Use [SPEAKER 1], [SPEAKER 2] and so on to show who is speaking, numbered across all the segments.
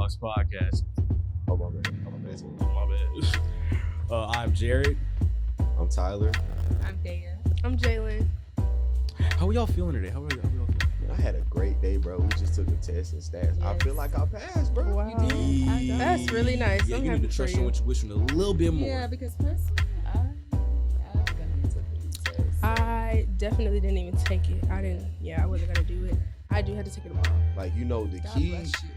[SPEAKER 1] Sandbox podcast.
[SPEAKER 2] Oh, my bad.
[SPEAKER 1] I'm Jared.
[SPEAKER 2] I'm Tyler.
[SPEAKER 3] I'm Daya.
[SPEAKER 4] I'm Jaylin.
[SPEAKER 1] How are y'all feeling today? How are y'all feeling?
[SPEAKER 2] Man, I had a great day, bro. We just took a test and stats. I feel like I passed, bro.
[SPEAKER 4] Wow.
[SPEAKER 3] You did?
[SPEAKER 4] That's really nice.
[SPEAKER 1] Yeah,
[SPEAKER 4] I'm
[SPEAKER 1] you
[SPEAKER 4] happy
[SPEAKER 1] need to
[SPEAKER 4] for
[SPEAKER 1] trust
[SPEAKER 4] you.
[SPEAKER 1] your intuition a little bit more.
[SPEAKER 3] Yeah, because personally, I'm gonna take these tests.
[SPEAKER 4] I definitely didn't even take it. I wasn't gonna do it. I do have to take it tomorrow.
[SPEAKER 2] Like, you know, the
[SPEAKER 3] God
[SPEAKER 2] key
[SPEAKER 3] bless you.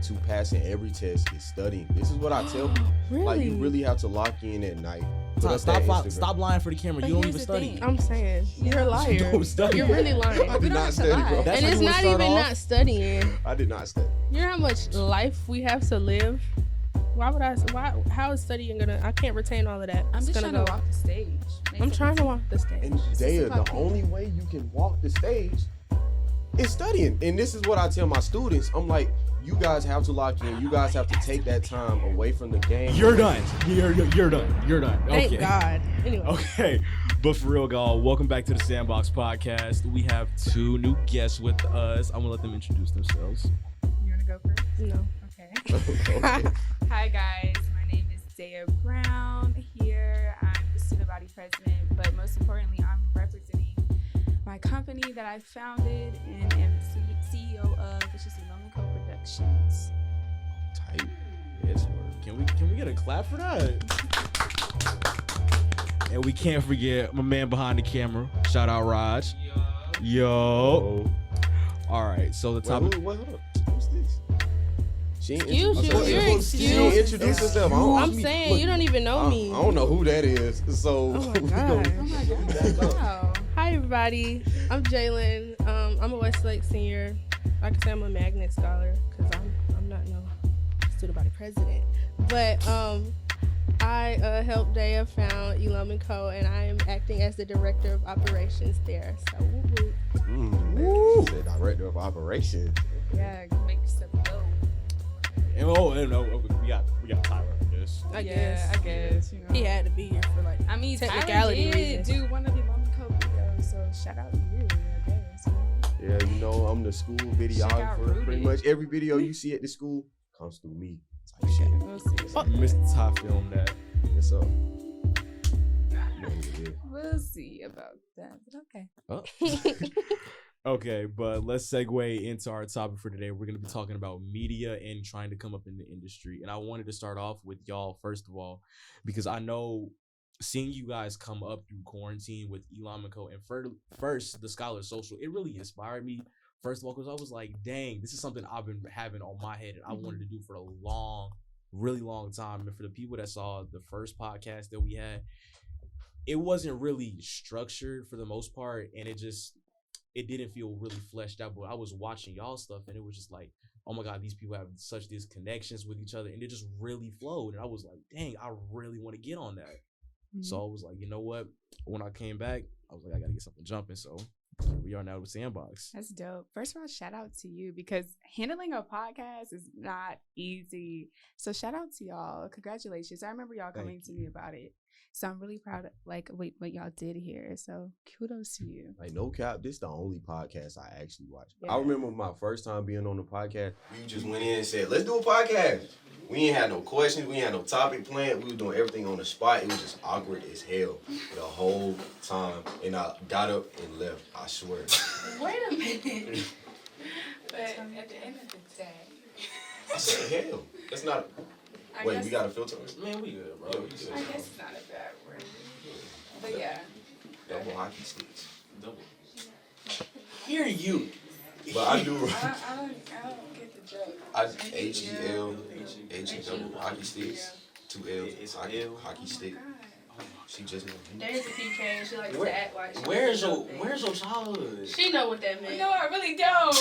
[SPEAKER 2] to passing every test is studying. This is what I tell people.
[SPEAKER 4] Really?
[SPEAKER 2] Like, you really have to lock in at night. Put up that Instagram.
[SPEAKER 1] Stop lying for the camera.
[SPEAKER 3] But
[SPEAKER 1] You don't
[SPEAKER 3] here's
[SPEAKER 1] even
[SPEAKER 3] the
[SPEAKER 1] study.
[SPEAKER 3] thing.
[SPEAKER 4] I'm saying you're a liar.
[SPEAKER 1] Don't study.
[SPEAKER 4] You're really lying.
[SPEAKER 2] I did
[SPEAKER 3] We don't
[SPEAKER 2] not
[SPEAKER 3] have to
[SPEAKER 2] study,
[SPEAKER 3] lie.
[SPEAKER 2] bro.
[SPEAKER 1] That's
[SPEAKER 4] And
[SPEAKER 1] how
[SPEAKER 4] it's
[SPEAKER 1] you
[SPEAKER 4] not
[SPEAKER 1] wanna
[SPEAKER 4] even
[SPEAKER 1] start off?
[SPEAKER 4] not studying.
[SPEAKER 2] I did not study.
[SPEAKER 4] You know how much life we have to live? How is studying gonna, I can't retain all of that.
[SPEAKER 3] I'm
[SPEAKER 4] It's
[SPEAKER 3] just
[SPEAKER 4] gonna
[SPEAKER 3] trying to
[SPEAKER 4] go.
[SPEAKER 3] walk the stage.
[SPEAKER 4] I'm trying to walk the stage.
[SPEAKER 2] And Daya, the only way you can walk the stage is studying. And this is what I tell my students. I'm like, you guys have to lock in. You guys have to take that time away from the game.
[SPEAKER 1] You're done. You're done. You're done. Okay.
[SPEAKER 4] Thank God. Anyway.
[SPEAKER 1] Okay, but for real, y'all, welcome back to the Sandbox podcast. We have two new guests with us. I'm gonna let them introduce themselves.
[SPEAKER 3] You wanna go first?
[SPEAKER 4] No.
[SPEAKER 3] Okay.
[SPEAKER 2] Okay.
[SPEAKER 3] Hi guys, my name is Daya Brown. Here, I'm the student body president, but most importantly, I'm representing my company that I founded and am CEO of, which is Elom and Co Productions.
[SPEAKER 2] Tight. Yes, word.
[SPEAKER 1] Can we get a clap for that? And we can't forget my man behind the camera. Shout out Raj. Yo. All right, so the topic.
[SPEAKER 2] Wait, hold up. Who's this? She ain't
[SPEAKER 4] Excuse
[SPEAKER 2] introduced
[SPEAKER 4] you,
[SPEAKER 2] herself.
[SPEAKER 4] you're
[SPEAKER 2] She
[SPEAKER 4] excused.
[SPEAKER 2] ain't introduced herself.
[SPEAKER 4] I'm saying you don't even know me.
[SPEAKER 2] I don't know who that is. So
[SPEAKER 4] Oh my
[SPEAKER 2] we
[SPEAKER 4] God.
[SPEAKER 2] gonna-
[SPEAKER 3] Oh my God. Wow.
[SPEAKER 4] Hi everybody, I'm Jaylin. I'm a Westlake senior. I can say I'm a magnet scholar because I'm not no student body president. But I helped Daya found Elom and Co, and I am acting as the director of operations there. So woo woo.
[SPEAKER 2] The director of operations.
[SPEAKER 3] Yeah, make stuff go.
[SPEAKER 1] And we got Tyler. Yes.
[SPEAKER 4] I
[SPEAKER 3] Yeah, I guess. You know.
[SPEAKER 4] he had to be here for like
[SPEAKER 3] I mean,
[SPEAKER 4] technicality
[SPEAKER 3] Tyler did
[SPEAKER 4] reasons.
[SPEAKER 3] do one of the Elom and Co videos, so shout out to you, I guess.
[SPEAKER 2] Yeah, you know, I'm the school videographer.
[SPEAKER 3] rooted.
[SPEAKER 2] Pretty much every video you see at the school comes through me. Type shit.
[SPEAKER 3] We'll see.
[SPEAKER 1] Mr. Ty filmed that.
[SPEAKER 2] What's up? You know what it is.
[SPEAKER 3] We'll see about that. But okay.
[SPEAKER 1] Okay, but let's segue into our topic for today. We're going to be talking about media and trying to come up in the industry. And I wanted to start off with y'all, first of all, because I know seeing you guys come up through quarantine with Elom and Co. and first, the Scholar Social, it really inspired me. First of all, because I was like, dang, this is something I've been having on my head and I wanted to do for a really long time. And for the people that saw the first podcast that we had, it wasn't really structured for the most part. And it didn't feel really fleshed out, but I was watching y'all stuff and it was just like, oh my God, these people have such these connections with each other and it just really flowed. And I was like, dang, I really want to get on that. So I was like, you know what? When I came back, I was like, I got to get something jumping. So here we are now with Sandbox.
[SPEAKER 3] That's dope. First of all, shout out to you because handling a podcast is not easy. So shout out to y'all. Congratulations. I remember y'all coming to me about it. So I'm really proud of what y'all did here. So kudos to you.
[SPEAKER 2] Like, no cap, this the only podcast I actually watch.
[SPEAKER 3] Yeah.
[SPEAKER 2] I remember my first time being on the podcast. We just went in and said, let's do a podcast. We ain't had no questions. We ain't had no topic planned. We was doing everything on the spot. It was just awkward as hell the whole time. And I got up and left, I swear.
[SPEAKER 3] Wait a minute. But at the end of the day,
[SPEAKER 2] I said, hell, that's not... Wait, we got a filter?
[SPEAKER 1] Man, we good, bro.
[SPEAKER 2] Yeah, we good.
[SPEAKER 3] I guess it's not a bad word. But yeah.
[SPEAKER 2] Double hockey sticks.
[SPEAKER 1] Double. Hear you.
[SPEAKER 2] But I do...
[SPEAKER 3] I don't get the joke.
[SPEAKER 2] H-E-L, H and double hockey sticks, 2 L's,
[SPEAKER 1] It's
[SPEAKER 2] hockey,
[SPEAKER 1] L.
[SPEAKER 2] hockey stick. She just know.
[SPEAKER 4] There's a PK and she likes to act like
[SPEAKER 1] Where's your childhood?
[SPEAKER 4] She know what that meant.
[SPEAKER 3] No, I really don't.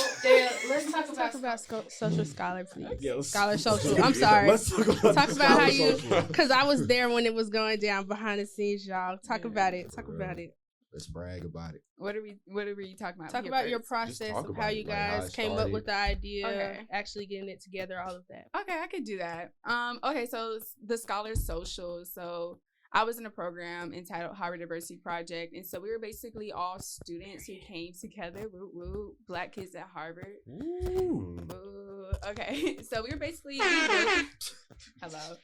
[SPEAKER 4] Let's talk about social scholar, please.
[SPEAKER 1] Yeah,
[SPEAKER 4] Scholar social. I'm sorry.
[SPEAKER 1] Let's talk about
[SPEAKER 4] how you,
[SPEAKER 1] social.
[SPEAKER 4] because I was there when it was going down behind the scenes, y'all. Talk about it. Talk about it.
[SPEAKER 2] Let's brag about it.
[SPEAKER 3] What are we talking about?
[SPEAKER 4] Talk
[SPEAKER 3] here
[SPEAKER 4] about your
[SPEAKER 3] first?
[SPEAKER 4] process
[SPEAKER 2] talk
[SPEAKER 4] of
[SPEAKER 2] about
[SPEAKER 4] how
[SPEAKER 2] it,
[SPEAKER 4] you
[SPEAKER 2] like how
[SPEAKER 4] guys
[SPEAKER 2] it
[SPEAKER 4] came up
[SPEAKER 2] started.
[SPEAKER 4] with the idea,
[SPEAKER 3] Okay.
[SPEAKER 4] actually getting it together, all of that.
[SPEAKER 3] Okay, I could do that. Okay, so the Scholar Social. So I was in a program entitled Harvard Diversity Project, and so we were basically all students who came together. Woo woo, Black kids at Harvard.
[SPEAKER 2] Ooh.
[SPEAKER 3] Woo. okay. So we were basically hello.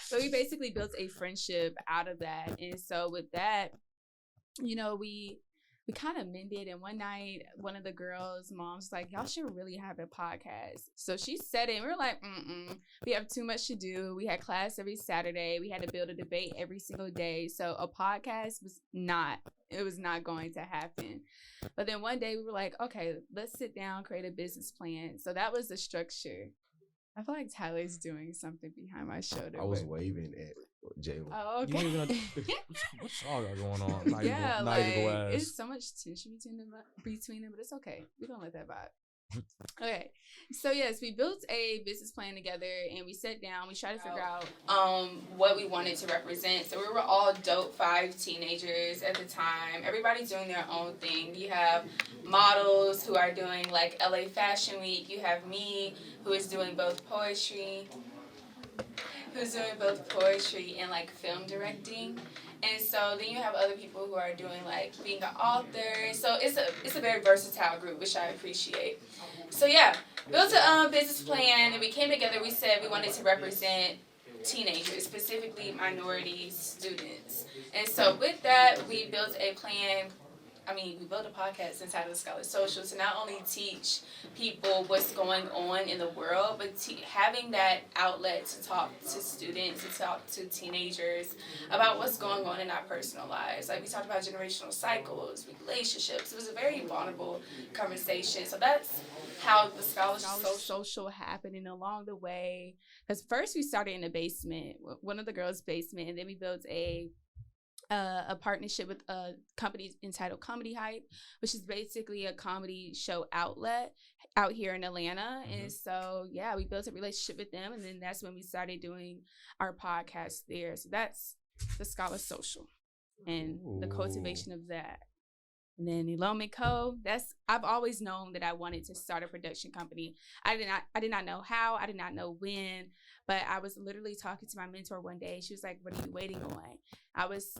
[SPEAKER 3] So we basically built a friendship out of that. And so with that, you know, we kind of mended. And one night, one of the girls' moms was like, y'all should really have a podcast. So she said it, and we were like, we have too much to do. We had class every Saturday. We had to build a debate every single day. So a podcast was not going to happen. But then one day we were like, okay, let's sit down, create a business plan. So that was the structure. I feel like Tyler's doing something behind my shoulder.
[SPEAKER 2] I was waving at Jaylin.
[SPEAKER 3] Oh, okay.
[SPEAKER 1] You don't even what y'all got going on? Not
[SPEAKER 3] Yeah,
[SPEAKER 1] even,
[SPEAKER 3] like,
[SPEAKER 1] not even gonna
[SPEAKER 3] it's
[SPEAKER 1] ask.
[SPEAKER 3] so much tension between them, but it's okay. We're gonna let that vibe. Okay, so yes, we built a business plan together, and we sat down. We tried to figure out what we wanted to represent. So we were all dope 5 teenagers at the time. Everybody's doing their own thing. You have models who are doing like LA Fashion Week. You have me, who is doing both poetry and like film directing. And so then you have other people who are doing like being an author. So it's a very versatile group, which I appreciate. So yeah, built a business plan, and we came together. We said we wanted to represent teenagers, specifically minority students. And so with that, we built a plan. We built a podcast entitled Scholar Social to not only teach people what's going on in the world, but having that outlet to talk to students, to talk to teenagers about what's going on in our personal lives. Like we talked about generational cycles, relationships. It was a very vulnerable conversation. So that's how the Scholar Social happened. And along the way, because first we started in the basement, one of the girls' basement, and then we built a partnership with a company entitled Comedy Hype, which is basically a comedy show outlet out here in Atlanta. Mm-hmm. And so, yeah, we built a relationship with them, and then that's when we started doing our podcast there. So that's the Scholar Social and the cultivation of that. And then Elom and Co. I've always known that I wanted to start a production company. I did not know how. I did not know when. But I was literally talking to my mentor one day. She was like, "What are you waiting on?" I was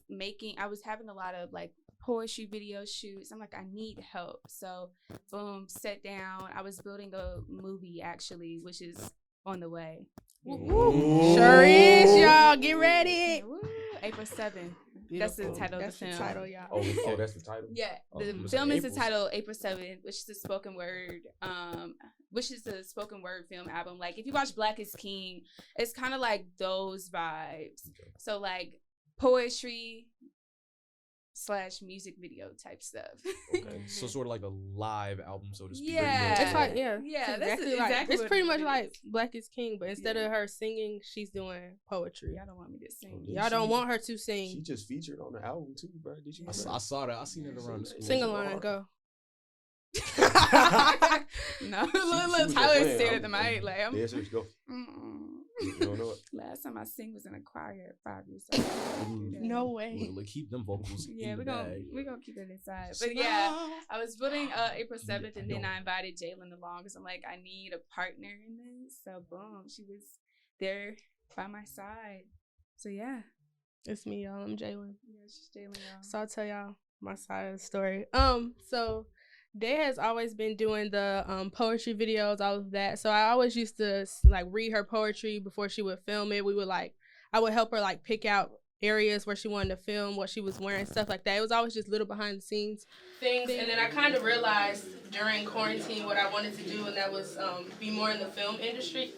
[SPEAKER 3] having a lot of like poetry video shoots. I'm like, I need help. So boom, sat down. I was building a movie actually, which is on the way.
[SPEAKER 4] Ooh. Sure is, y'all. Get ready.
[SPEAKER 3] Woo. April 7th. That's the title of the film.
[SPEAKER 4] That's the title, y'all.
[SPEAKER 2] Oh, that's the title?
[SPEAKER 3] Yeah. The film is entitled April 7th, which is the spoken word, film album. Like if you watch Black is King, it's kind of like those vibes. Okay. So like poetry / music video type stuff.
[SPEAKER 1] Okay. So sort of like a live album, so to speak.
[SPEAKER 3] Yeah.
[SPEAKER 4] It's like,
[SPEAKER 3] that's exactly
[SPEAKER 4] it's pretty much like Black is King, but instead of her singing, she's doing poetry.
[SPEAKER 3] Y'all don't want me to sing.
[SPEAKER 4] Y'all don't want her to sing.
[SPEAKER 2] She just featured on the album too, bro. Did you?
[SPEAKER 1] I saw that. I seen it around the school.
[SPEAKER 4] Sing along and go.
[SPEAKER 3] No, look, Tyler stared at the mic like I'm.
[SPEAKER 2] Yes, go. You don't know it.
[SPEAKER 3] Last time I sang was in a choir at 5 years old.
[SPEAKER 4] No way.
[SPEAKER 1] Look, keep them vocals.
[SPEAKER 3] Yeah,
[SPEAKER 1] we're gonna
[SPEAKER 3] keep it inside. But yeah, I was building April 7th, and then I invited Jaylin along because I'm like, I need a partner in this. So boom, she was there by my side. So yeah,
[SPEAKER 4] it's me, y'all. I'm Jaylin.
[SPEAKER 3] Yeah, it's just Jaylin, y'all.
[SPEAKER 4] So I'll tell y'all my side of the story. So Daya has always been doing the poetry videos, all of that. So I always used to like read her poetry before she would film it. I would help her like pick out areas where she wanted to film, what she was wearing, stuff like that. It was always just little behind the scenes things. And then I kind of realized during quarantine what I wanted to do, and that was be more in the film industry.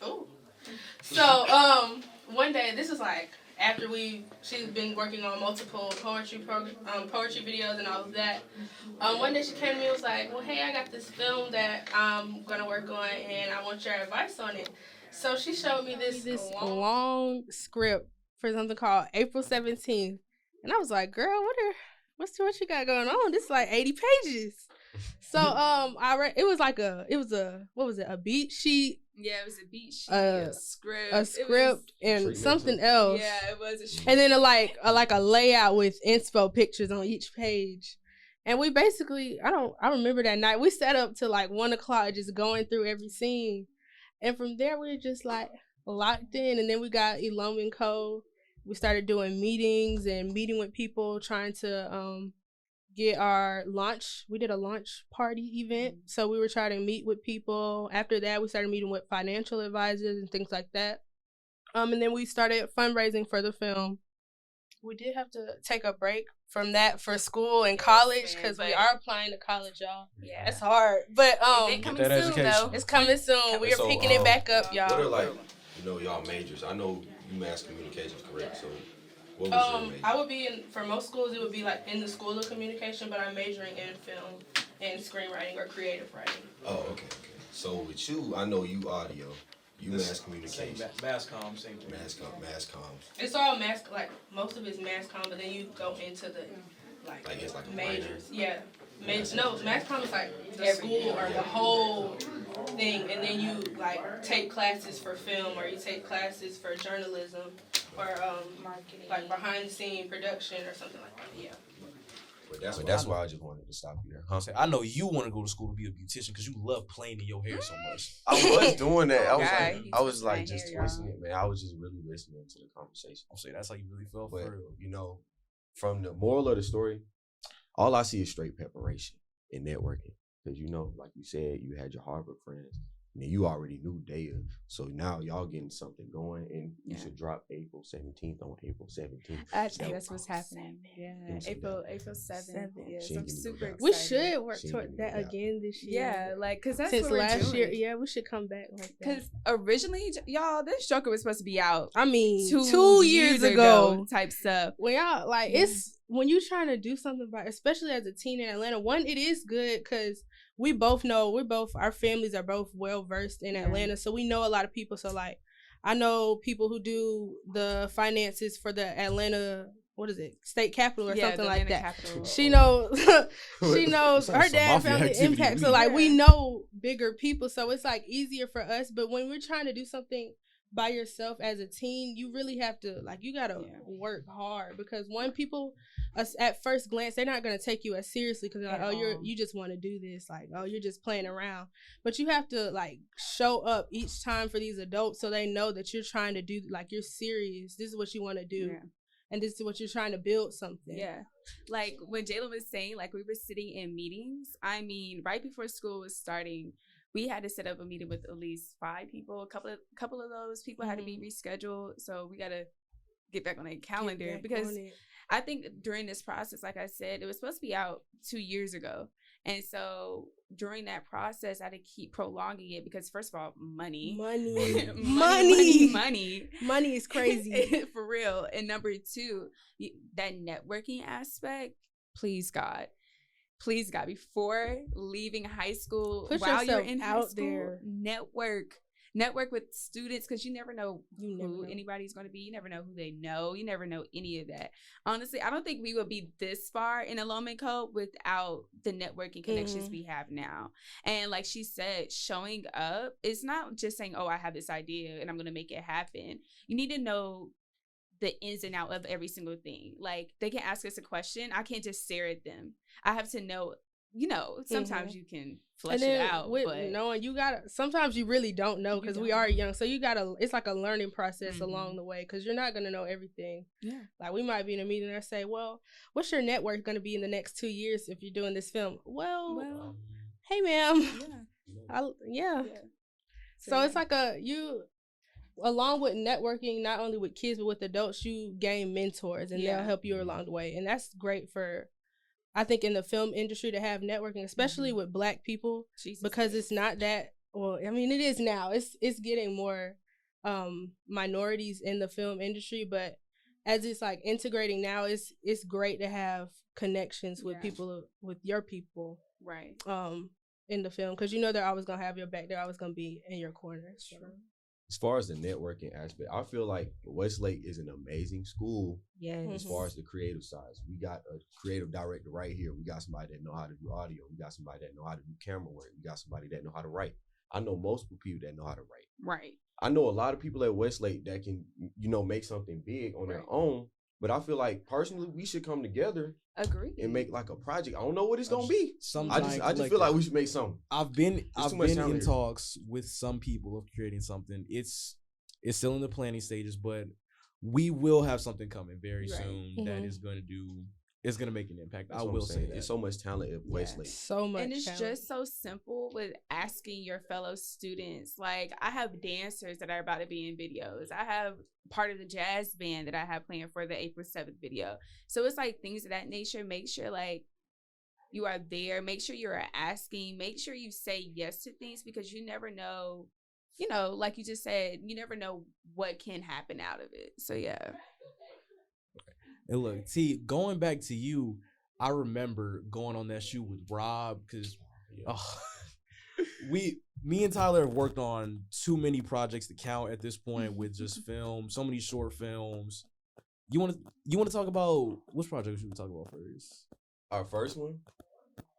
[SPEAKER 4] Oh. So one day, this is like after she's been working on multiple poetry videos and all of that. One day she came to me and was like, well, hey, I got this film that I'm going to work on and I want your advice on it. So she showed me this long script for something called April 17th. And I was like, girl, what you got going on? This is like 80 pages. So I read, it was a beat sheet.
[SPEAKER 3] Yeah, it was a beat sheet, a
[SPEAKER 4] script, and something else.
[SPEAKER 3] Yeah, it was a script.
[SPEAKER 4] And then a layout with inspo pictures on each page. And we basically, I remember that night, we sat up till like 1 o'clock just going through every scene. And from there, we were just like locked in. And then we got Elom and Co. We started doing meetings and meeting with people, trying to get our launch. We did a launch party event. So we were trying to meet with people. After that, we started meeting with financial advisors and things like that. And then we started fundraising for the film. We did have to take a break from that for school and college because we are applying to college, y'all.
[SPEAKER 3] Yeah.
[SPEAKER 4] It's hard. But
[SPEAKER 3] it's coming soon, though.
[SPEAKER 4] It's coming soon. We are picking it back up, y'all.
[SPEAKER 2] What are, like, y'all majors? I know you mass communications, correct? So what was your major?
[SPEAKER 4] I would be in, for most schools, it would be like in the School of Communication, but I'm majoring in film and screenwriting or creative writing.
[SPEAKER 2] Oh, okay. So with you, I know you audio. You mass communication.
[SPEAKER 5] Mass comm, same thing.
[SPEAKER 2] Mass comms.
[SPEAKER 4] It's all mass, like, most of it's mass comm, but then you go into the, like
[SPEAKER 2] it's like a
[SPEAKER 4] majors. Yeah. Mass comm is like the school or the whole thing, and then you, like, take classes for film or you take classes for journalism or, marketing, like, behind-the-scene production or something like that, yeah.
[SPEAKER 2] But that's why I just wanted to stop you there. Huh?
[SPEAKER 1] I know you want to go to school to be a beautician because you love playing in your hair so much.
[SPEAKER 2] I was doing that. I was
[SPEAKER 3] my
[SPEAKER 2] like just
[SPEAKER 3] hair,
[SPEAKER 2] listening, man. I was just really listening to the conversation.
[SPEAKER 1] I'll say that's how you really felt.
[SPEAKER 2] But,
[SPEAKER 1] for real.
[SPEAKER 2] from the moral of the story, all I see is straight preparation and networking. Because, like you said, you had your Harvard friends. And you already knew Daya. So now y'all getting something going. And you should drop April 17th on April 17th.
[SPEAKER 3] I think that's what's happening. Yeah. April 7th. Yeah, so I'm super excited.
[SPEAKER 4] We should work toward that again this year.
[SPEAKER 3] Yeah, like, because that's
[SPEAKER 4] since
[SPEAKER 3] what we're
[SPEAKER 4] last
[SPEAKER 3] doing.
[SPEAKER 4] year. Yeah, we should come back like that.
[SPEAKER 3] Because originally, y'all, this Joker was supposed to be out.
[SPEAKER 4] I mean, 2 years ago
[SPEAKER 3] type stuff.
[SPEAKER 4] When y'all, like, it's when you trying to do something about, especially as a teen in Atlanta, one, it is good because we both know, our families are both well versed in Atlanta, so we know a lot of people. So, like, I know people who do the finances for the Atlanta, what is it, state capitol or something like that. Capital. She knows, her dad family impact. So, like, we know bigger people, so it's like easier for us. But when we're trying to do something by yourself as a teen, you really have to, like, you gotta work hard, because people at first glance, they're not gonna take you as seriously because they're like, oh, you just want to do this, like, oh, you're just playing around. But you have to, like, show up each time for these adults so they know that you're trying to do, like, you're serious. This is what you want to do, and this is what you're trying to build something.
[SPEAKER 3] Yeah, like when Jaylin was saying, like, we were sitting in meetings. I mean, right before school was starting, we had to set up a meeting with at least 5 people. A couple of those people had to be rescheduled. So we got to get back on the calendar, because I think during this process, like I said, it was supposed to be out 2 years ago. And so during that process, I had to keep prolonging it because, first of all, money
[SPEAKER 4] is crazy.
[SPEAKER 3] For real. And number 2, that networking aspect, please God, before leaving high school, while you're in high school, network with students, because you never know who anybody's going to be. You never know who they know. You never know any of that. Honestly, I don't think we would be this far in Elom and Co without the networking connections we have now. And like she said, showing up is not just saying, oh, I have this idea and I'm going to make it happen. You need to know the ins and outs of every single thing. Like, they can ask us a question. I can't just stare at them. I have to know, sometimes you can flesh it out.
[SPEAKER 4] But knowing, you gotta, sometimes you really don't know, because we are young. So you gotta, it's like a learning process along the way, because you're not gonna know everything. Yeah. Like, we might be in a meeting and say, well, what's your network gonna be in the next 2 years if you're doing this film? Well, hey, ma'am. Yeah. So it's like along with networking, not only with kids, but with adults, you gain mentors, and they'll help you along the way. And that's great for, I think, in the film industry, to have networking, especially with Black people, because it's not that, well, I mean, it is now. It's getting more minorities in the film industry, but as it's like integrating now, it's great to have connections with people, with your people,
[SPEAKER 3] right?
[SPEAKER 4] In the film, because they're always gonna have your back. They're always gonna be in your corner. So.
[SPEAKER 2] As far as the networking aspect, I feel like Westlake is an amazing school. Yes. As far as the creative side, we got a creative director right here. We got somebody that know how to do audio. We got somebody that know how to do camera work. We got somebody that know how to write. I know multiple people that know how to write.
[SPEAKER 3] Right.
[SPEAKER 2] I know a lot of people at Westlake that can, make something big on their own. But I feel like, personally, we should come together.
[SPEAKER 3] Agree.
[SPEAKER 2] And make like a project. I don't know what it's gonna be. I just feel
[SPEAKER 1] like
[SPEAKER 2] like we should make something.
[SPEAKER 1] I've been in talks with some people of creating something. It's still in the planning stages, but we will have something coming very soon that is going to do it's gonna make an impact.
[SPEAKER 2] That's
[SPEAKER 1] I
[SPEAKER 2] what I'm
[SPEAKER 1] will say
[SPEAKER 2] saying.
[SPEAKER 1] that.
[SPEAKER 2] There's so much talent at Westlake.
[SPEAKER 4] So much.
[SPEAKER 3] And it's
[SPEAKER 4] talent.
[SPEAKER 3] just so simple with asking your fellow students. Like, I have dancers that are about to be in videos. I have part of the jazz band that I have planned for the April 7th video. So it's like things of that nature. Make sure like you are there. Make sure you're asking. Make sure you say yes to things, because you never know, you know, like you just said, you never know what can happen out of it. So yeah.
[SPEAKER 1] And look, T, going back to you, I remember going on that shoot with Rob because me and Tyler have worked on too many projects to count at this point with just film, so many short films. You want to talk about which project should we talk about first?
[SPEAKER 2] Our first one.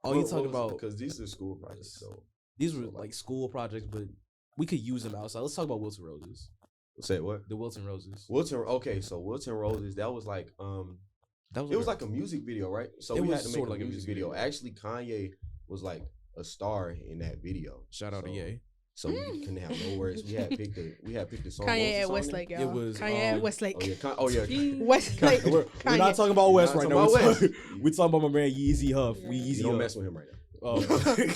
[SPEAKER 1] Oh, you talking about
[SPEAKER 2] because these are school projects. So
[SPEAKER 1] these were like school projects, but we could use them outside. Let's talk about Wilton Roses.
[SPEAKER 2] say what?
[SPEAKER 1] The Wilton Roses.
[SPEAKER 2] Okay, so Wilton Roses, that was like it was like a music video, right? So we had to make a music video. Actually, Kanye was like a star in that video.
[SPEAKER 1] Shout out to Ye.
[SPEAKER 2] So we couldn't have no words. We had picked the song.
[SPEAKER 4] Kanye at Westlake, y'all.
[SPEAKER 1] It was
[SPEAKER 4] Kanye at Westlake.
[SPEAKER 2] Oh yeah.
[SPEAKER 4] Westlake.
[SPEAKER 1] We're not talking about West right now. We're talking about my man Yeezy Huff.
[SPEAKER 4] Yeah.
[SPEAKER 1] We Yeezy
[SPEAKER 2] You don't
[SPEAKER 1] Huff.
[SPEAKER 2] mess with him right now.
[SPEAKER 1] Oh.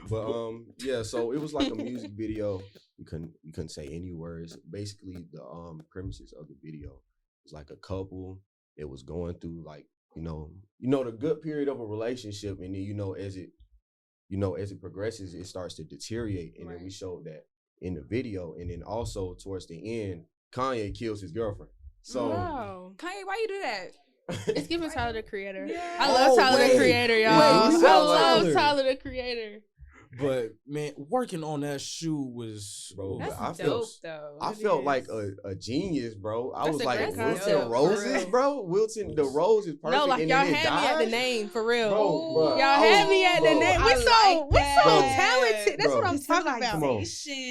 [SPEAKER 2] But yeah, so it was like a music video. We couldn't say any words. Basically, the premises of the video was like a couple. It was going through like you know the good period of a relationship, and then as it progresses, it starts to deteriorate, and then we showed that in the video, and then also towards the end, Kanye kills his girlfriend. So
[SPEAKER 4] Wow.
[SPEAKER 3] Kanye, why you do that?
[SPEAKER 4] It's giving Tyler the Creator.
[SPEAKER 3] Yeah.
[SPEAKER 4] I love Tyler the Creator, y'all.
[SPEAKER 1] Wait, we
[SPEAKER 4] I
[SPEAKER 1] love
[SPEAKER 4] love
[SPEAKER 1] Tyler.
[SPEAKER 4] Tyler the Creator.
[SPEAKER 1] But man, working on that shoe was
[SPEAKER 2] Bro,
[SPEAKER 3] That's
[SPEAKER 2] I
[SPEAKER 3] dope,
[SPEAKER 2] felt
[SPEAKER 3] though.
[SPEAKER 2] I
[SPEAKER 3] It
[SPEAKER 2] felt
[SPEAKER 3] is.
[SPEAKER 2] like a genius, bro. I
[SPEAKER 4] That's
[SPEAKER 2] was
[SPEAKER 4] a
[SPEAKER 2] like,
[SPEAKER 4] great
[SPEAKER 2] Wilton
[SPEAKER 4] concept, for
[SPEAKER 2] Roses,
[SPEAKER 3] real.
[SPEAKER 2] bro. Wilton, the rose is perfect.
[SPEAKER 4] No, like
[SPEAKER 2] and
[SPEAKER 4] y'all
[SPEAKER 2] then it
[SPEAKER 4] had me at the
[SPEAKER 2] died.
[SPEAKER 4] name for real.
[SPEAKER 2] Bro,
[SPEAKER 4] Y'all had me at the
[SPEAKER 2] bro,
[SPEAKER 4] name.
[SPEAKER 3] I
[SPEAKER 4] We're so
[SPEAKER 3] like that.
[SPEAKER 4] talented. That's
[SPEAKER 2] Bro.
[SPEAKER 4] what I'm talking about.
[SPEAKER 2] Come on.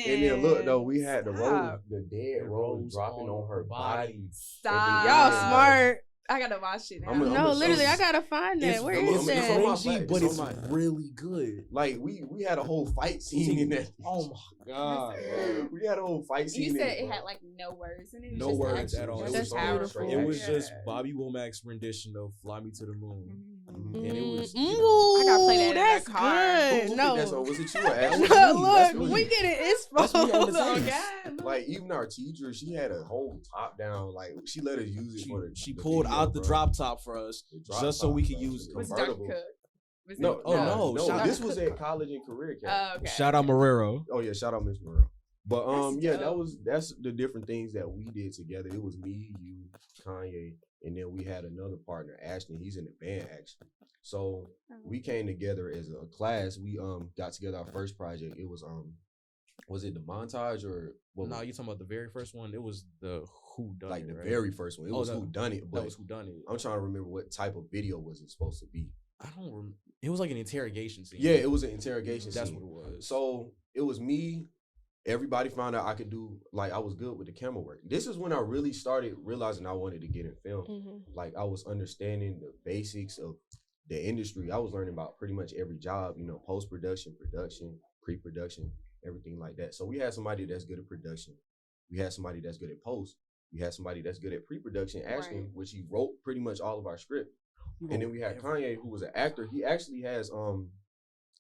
[SPEAKER 2] And then look though, we had the rose,
[SPEAKER 3] Stop.
[SPEAKER 2] the dead rose dropping on her body.
[SPEAKER 3] Stop.
[SPEAKER 4] Y'all
[SPEAKER 2] Yeah.
[SPEAKER 4] smart.
[SPEAKER 3] I gotta watch it now.
[SPEAKER 2] I'm gonna
[SPEAKER 4] No,
[SPEAKER 2] show
[SPEAKER 4] literally,
[SPEAKER 2] you.
[SPEAKER 4] I gotta find that.
[SPEAKER 1] It's
[SPEAKER 4] Where
[SPEAKER 2] I'm
[SPEAKER 4] is
[SPEAKER 2] gonna- it's on
[SPEAKER 4] that?
[SPEAKER 2] my
[SPEAKER 1] cringy,
[SPEAKER 2] flight.
[SPEAKER 1] but
[SPEAKER 2] It's
[SPEAKER 1] it's
[SPEAKER 2] on my-
[SPEAKER 1] really good.
[SPEAKER 2] Like we had a whole fight scene in that.
[SPEAKER 1] Oh my god, bro.
[SPEAKER 2] We had a whole fight scene.
[SPEAKER 3] You
[SPEAKER 2] in
[SPEAKER 3] said
[SPEAKER 2] it,
[SPEAKER 3] it
[SPEAKER 2] bro.
[SPEAKER 3] had like no words in it. It was
[SPEAKER 1] No
[SPEAKER 3] just
[SPEAKER 1] words
[SPEAKER 3] action.
[SPEAKER 1] at all.
[SPEAKER 3] That's
[SPEAKER 1] It was
[SPEAKER 3] powerful.
[SPEAKER 4] beautiful.
[SPEAKER 1] It was
[SPEAKER 3] Yeah.
[SPEAKER 1] just Bobby Womack's rendition of "Fly Me to the Moon,"
[SPEAKER 3] Mhm.
[SPEAKER 1] and it was.
[SPEAKER 3] I gotta play that in
[SPEAKER 4] That's
[SPEAKER 3] the car.
[SPEAKER 4] good.
[SPEAKER 2] Who
[SPEAKER 4] No,
[SPEAKER 2] picked that song? Was it you or Ashley?
[SPEAKER 1] Look,
[SPEAKER 2] That's
[SPEAKER 4] look,
[SPEAKER 2] me.
[SPEAKER 4] we getting
[SPEAKER 1] That's me on the
[SPEAKER 4] inspo.
[SPEAKER 1] team.
[SPEAKER 3] Oh God.
[SPEAKER 2] Like even our teacher, she had a whole top down. Like she let us use it for the.
[SPEAKER 1] She
[SPEAKER 2] the
[SPEAKER 1] pulled
[SPEAKER 2] video,
[SPEAKER 1] out the
[SPEAKER 2] bro.
[SPEAKER 1] drop top for us
[SPEAKER 2] The drop
[SPEAKER 1] just so
[SPEAKER 2] top,
[SPEAKER 1] we could
[SPEAKER 2] bro.
[SPEAKER 1] use it.
[SPEAKER 3] Was it Dr.
[SPEAKER 2] Convertible.
[SPEAKER 3] Cook? Was
[SPEAKER 2] No,
[SPEAKER 3] it-
[SPEAKER 1] no, shout
[SPEAKER 2] this
[SPEAKER 3] out-
[SPEAKER 2] was at college and career camp.
[SPEAKER 3] Oh, okay.
[SPEAKER 1] Shout out Marrero.
[SPEAKER 2] Oh yeah, shout out Miss Morel. But
[SPEAKER 3] That's
[SPEAKER 2] yeah,
[SPEAKER 3] dope.
[SPEAKER 2] that's the different things that we did together. It was me, you, Kanye, and then we had another partner, Ashton. He's in the band actually. So we came together as a class. We got together our first project. It was it the montage or what?
[SPEAKER 1] No, you talking about the very first one? It was the Who Done
[SPEAKER 2] like
[SPEAKER 1] It,
[SPEAKER 2] the
[SPEAKER 1] right?
[SPEAKER 2] very first one. It
[SPEAKER 1] Oh,
[SPEAKER 2] was
[SPEAKER 1] that-
[SPEAKER 2] Who Done It,
[SPEAKER 1] That
[SPEAKER 2] but
[SPEAKER 1] was Who Done It.
[SPEAKER 2] I'm trying to remember what type of video was it supposed to be.
[SPEAKER 1] I don't. It was like an interrogation scene.
[SPEAKER 2] Yeah, it was an interrogation
[SPEAKER 1] That's
[SPEAKER 2] scene.
[SPEAKER 1] what it was.
[SPEAKER 2] So it was me. Everybody found out I could do, like I was good with the camera work. This is when I really started realizing I wanted to get in film.
[SPEAKER 4] Mhm.
[SPEAKER 2] Like I was understanding the basics of the industry. I was learning about pretty much every job, post-production, production, pre-production, everything like that. So we had somebody that's good at production. We had somebody that's good at post. We had somebody that's good at pre-production, Ashton,
[SPEAKER 3] Right.
[SPEAKER 2] which he wrote pretty much all of our script. And then we had Kanye, who was an actor. He actually has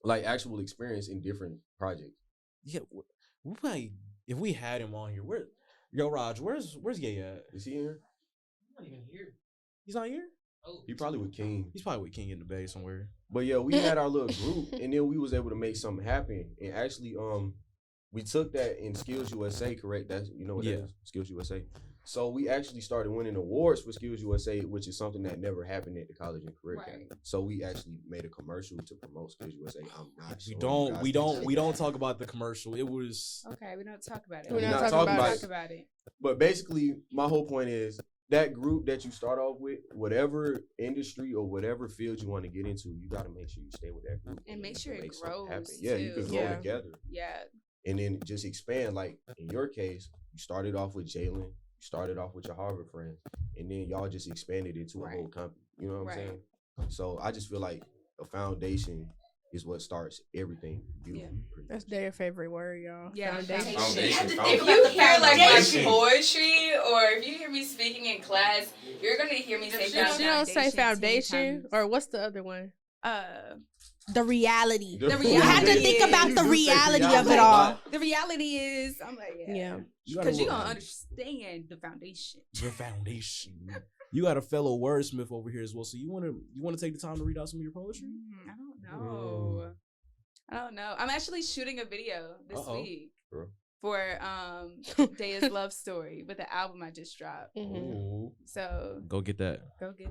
[SPEAKER 2] like actual experience in different projects.
[SPEAKER 1] Yeah, we might, if we had him on here. Yo, Raj, where's Ye at?
[SPEAKER 2] Is he in here?
[SPEAKER 5] I'm not even here.
[SPEAKER 1] He's not here.
[SPEAKER 5] Oh,
[SPEAKER 2] He probably with King.
[SPEAKER 1] He's probably with King in the Bay somewhere.
[SPEAKER 2] But yeah, we had our little group, and then we was able to make something happen. And actually, we took that in Skills USA, correct? That's what
[SPEAKER 1] Yeah.
[SPEAKER 2] that is? Skills USA. So we actually started winning awards for Skills USA, which is something that never happened at the college and career
[SPEAKER 3] Right.
[SPEAKER 2] camp. So we actually made a commercial to promote Skills USA. I'm not
[SPEAKER 1] We
[SPEAKER 2] showing
[SPEAKER 1] don't.
[SPEAKER 2] you guys
[SPEAKER 1] We
[SPEAKER 2] this
[SPEAKER 1] don't.
[SPEAKER 2] shit.
[SPEAKER 1] We don't talk about the commercial. It was.
[SPEAKER 3] Okay, we don't talk about it.
[SPEAKER 4] We're
[SPEAKER 2] We're
[SPEAKER 4] not
[SPEAKER 2] not
[SPEAKER 4] talking
[SPEAKER 2] talking
[SPEAKER 4] about
[SPEAKER 2] about
[SPEAKER 4] it.
[SPEAKER 3] Talk about it.
[SPEAKER 2] But basically, my whole point is that group that you start off with, whatever industry or whatever field you want to get into, you got to make sure you stay with that group
[SPEAKER 3] And make
[SPEAKER 2] you
[SPEAKER 3] sure
[SPEAKER 2] can
[SPEAKER 3] it
[SPEAKER 2] something
[SPEAKER 3] grows,
[SPEAKER 2] Yeah, you
[SPEAKER 3] too.
[SPEAKER 2] can grow
[SPEAKER 4] Yeah.
[SPEAKER 2] together.
[SPEAKER 3] Yeah.
[SPEAKER 2] And then just expand. Like in your case, you started off with Jaylin, you started off with your Harvard friends, and then y'all just expanded into a
[SPEAKER 3] Right.
[SPEAKER 2] whole company. You know what I'm
[SPEAKER 3] Right.
[SPEAKER 2] saying? So I just feel like a foundation is what starts everything beautiful.
[SPEAKER 4] That's their favorite word, y'all.
[SPEAKER 3] Yeah,
[SPEAKER 4] Foundation.
[SPEAKER 2] Foundation.
[SPEAKER 5] If you hear like my
[SPEAKER 2] Foundation.
[SPEAKER 5] poetry, or if you hear me speaking in class, you're gonna hear me say
[SPEAKER 4] She don't say
[SPEAKER 3] foundation
[SPEAKER 4] foundation, or what's the other one?
[SPEAKER 6] The reality.
[SPEAKER 2] The
[SPEAKER 6] You have to think about
[SPEAKER 2] You
[SPEAKER 6] the
[SPEAKER 2] do say
[SPEAKER 6] reality of
[SPEAKER 2] reality
[SPEAKER 6] it
[SPEAKER 2] a
[SPEAKER 6] all.
[SPEAKER 2] lot.
[SPEAKER 3] The reality is, I'm like,
[SPEAKER 4] Yeah.
[SPEAKER 3] because you're gonna understand the foundation.
[SPEAKER 1] The foundation. You got a fellow wordsmith over here as well. So you wanna take the time to read out some of your poetry?
[SPEAKER 3] I don't know. I'm actually shooting a video this week for Daya's love story with the album I just dropped.
[SPEAKER 2] Ooh.
[SPEAKER 3] So
[SPEAKER 1] Go get that.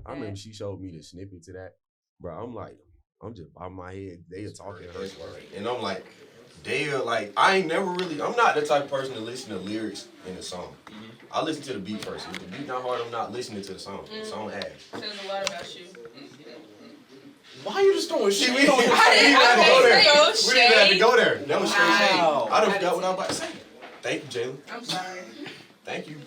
[SPEAKER 2] I remember she showed me the snippet to that, bro. I'm just bobbing my head. They are talking her story, and I'm like, they are like, I'm not the type of person to listen to lyrics in the song. I listen to the beat first. If the beat not hard, I'm not listening to the song. The song ass.
[SPEAKER 5] Says a lot about you.
[SPEAKER 2] Why you just throwing shit? We didn't
[SPEAKER 5] I
[SPEAKER 2] have to go there.
[SPEAKER 5] didn't
[SPEAKER 2] We didn't have to go there. That was straight shade.
[SPEAKER 5] Wow.
[SPEAKER 2] I done forgot what I was about to say. Thank you, Jaylin.
[SPEAKER 5] I'm sorry.
[SPEAKER 2] Thank you.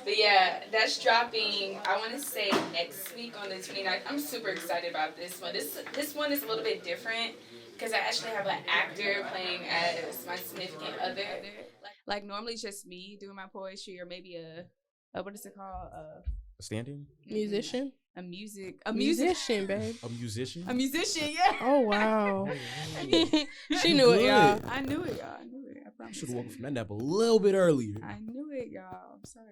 [SPEAKER 5] But yeah, that's dropping, I want to say next week on the 29th. I'm super excited about this one. This one is a little bit different because I actually have an actor playing as my significant other.
[SPEAKER 3] like normally it's just me doing my poetry, or maybe a what is it called?
[SPEAKER 1] A stand-in?
[SPEAKER 4] Musician?
[SPEAKER 3] A musician,
[SPEAKER 4] babe.
[SPEAKER 1] A musician?
[SPEAKER 3] A musician, yeah.
[SPEAKER 4] Oh, wow.
[SPEAKER 1] She
[SPEAKER 4] She knew it, y'all.
[SPEAKER 3] I knew it, y'all. I promise.
[SPEAKER 1] Should have woken from that nap a little bit earlier.
[SPEAKER 3] I knew it, y'all. I'm sorry.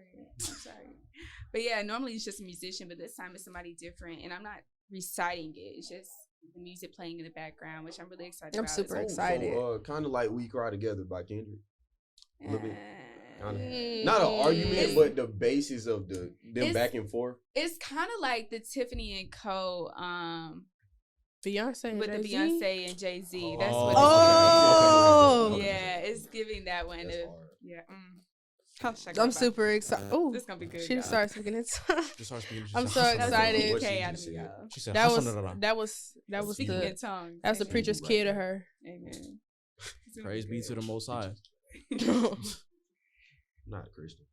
[SPEAKER 3] But yeah, normally it's just a musician, but this time it's somebody different, and I'm not reciting it. It's just the music playing in the background, which I'm really excited about.
[SPEAKER 4] I'm super
[SPEAKER 3] So,
[SPEAKER 4] excited.
[SPEAKER 2] So, kind of like We Cry Together by Kendrick. A little bit.
[SPEAKER 3] uh,
[SPEAKER 2] Not an argument,
[SPEAKER 3] It's-
[SPEAKER 2] but the basis of them
[SPEAKER 3] it's-
[SPEAKER 2] back and forth.
[SPEAKER 3] It's kind of like the Tiffany and Co.
[SPEAKER 4] Beyonce and
[SPEAKER 3] with the
[SPEAKER 4] Jay-Z?
[SPEAKER 3] Beyonce and Jay-Z. That's what.
[SPEAKER 4] Oh.
[SPEAKER 2] Okay.
[SPEAKER 3] Yeah, it's giving that one.
[SPEAKER 2] That's
[SPEAKER 3] To,
[SPEAKER 2] hard.
[SPEAKER 3] yeah. How should I go
[SPEAKER 4] I'm
[SPEAKER 3] about
[SPEAKER 4] super excited. Oh,
[SPEAKER 3] This gonna be good.
[SPEAKER 4] she
[SPEAKER 3] y'all.
[SPEAKER 4] just started speaking in tongues.
[SPEAKER 1] Just start speaking.
[SPEAKER 4] I'm so
[SPEAKER 3] That was
[SPEAKER 4] excited.
[SPEAKER 2] What she
[SPEAKER 3] PK out of
[SPEAKER 2] just
[SPEAKER 3] me,
[SPEAKER 2] said.
[SPEAKER 3] y'all.
[SPEAKER 1] She said,
[SPEAKER 4] That
[SPEAKER 1] "Hassanah."
[SPEAKER 4] was
[SPEAKER 3] Speaking
[SPEAKER 4] the
[SPEAKER 3] in tongues.
[SPEAKER 4] that was the
[SPEAKER 3] Amen.
[SPEAKER 4] preacher's kid to her.
[SPEAKER 3] Amen. It's gonna
[SPEAKER 1] Praise be
[SPEAKER 3] good.
[SPEAKER 1] to the Most High.
[SPEAKER 2] Not a Christian.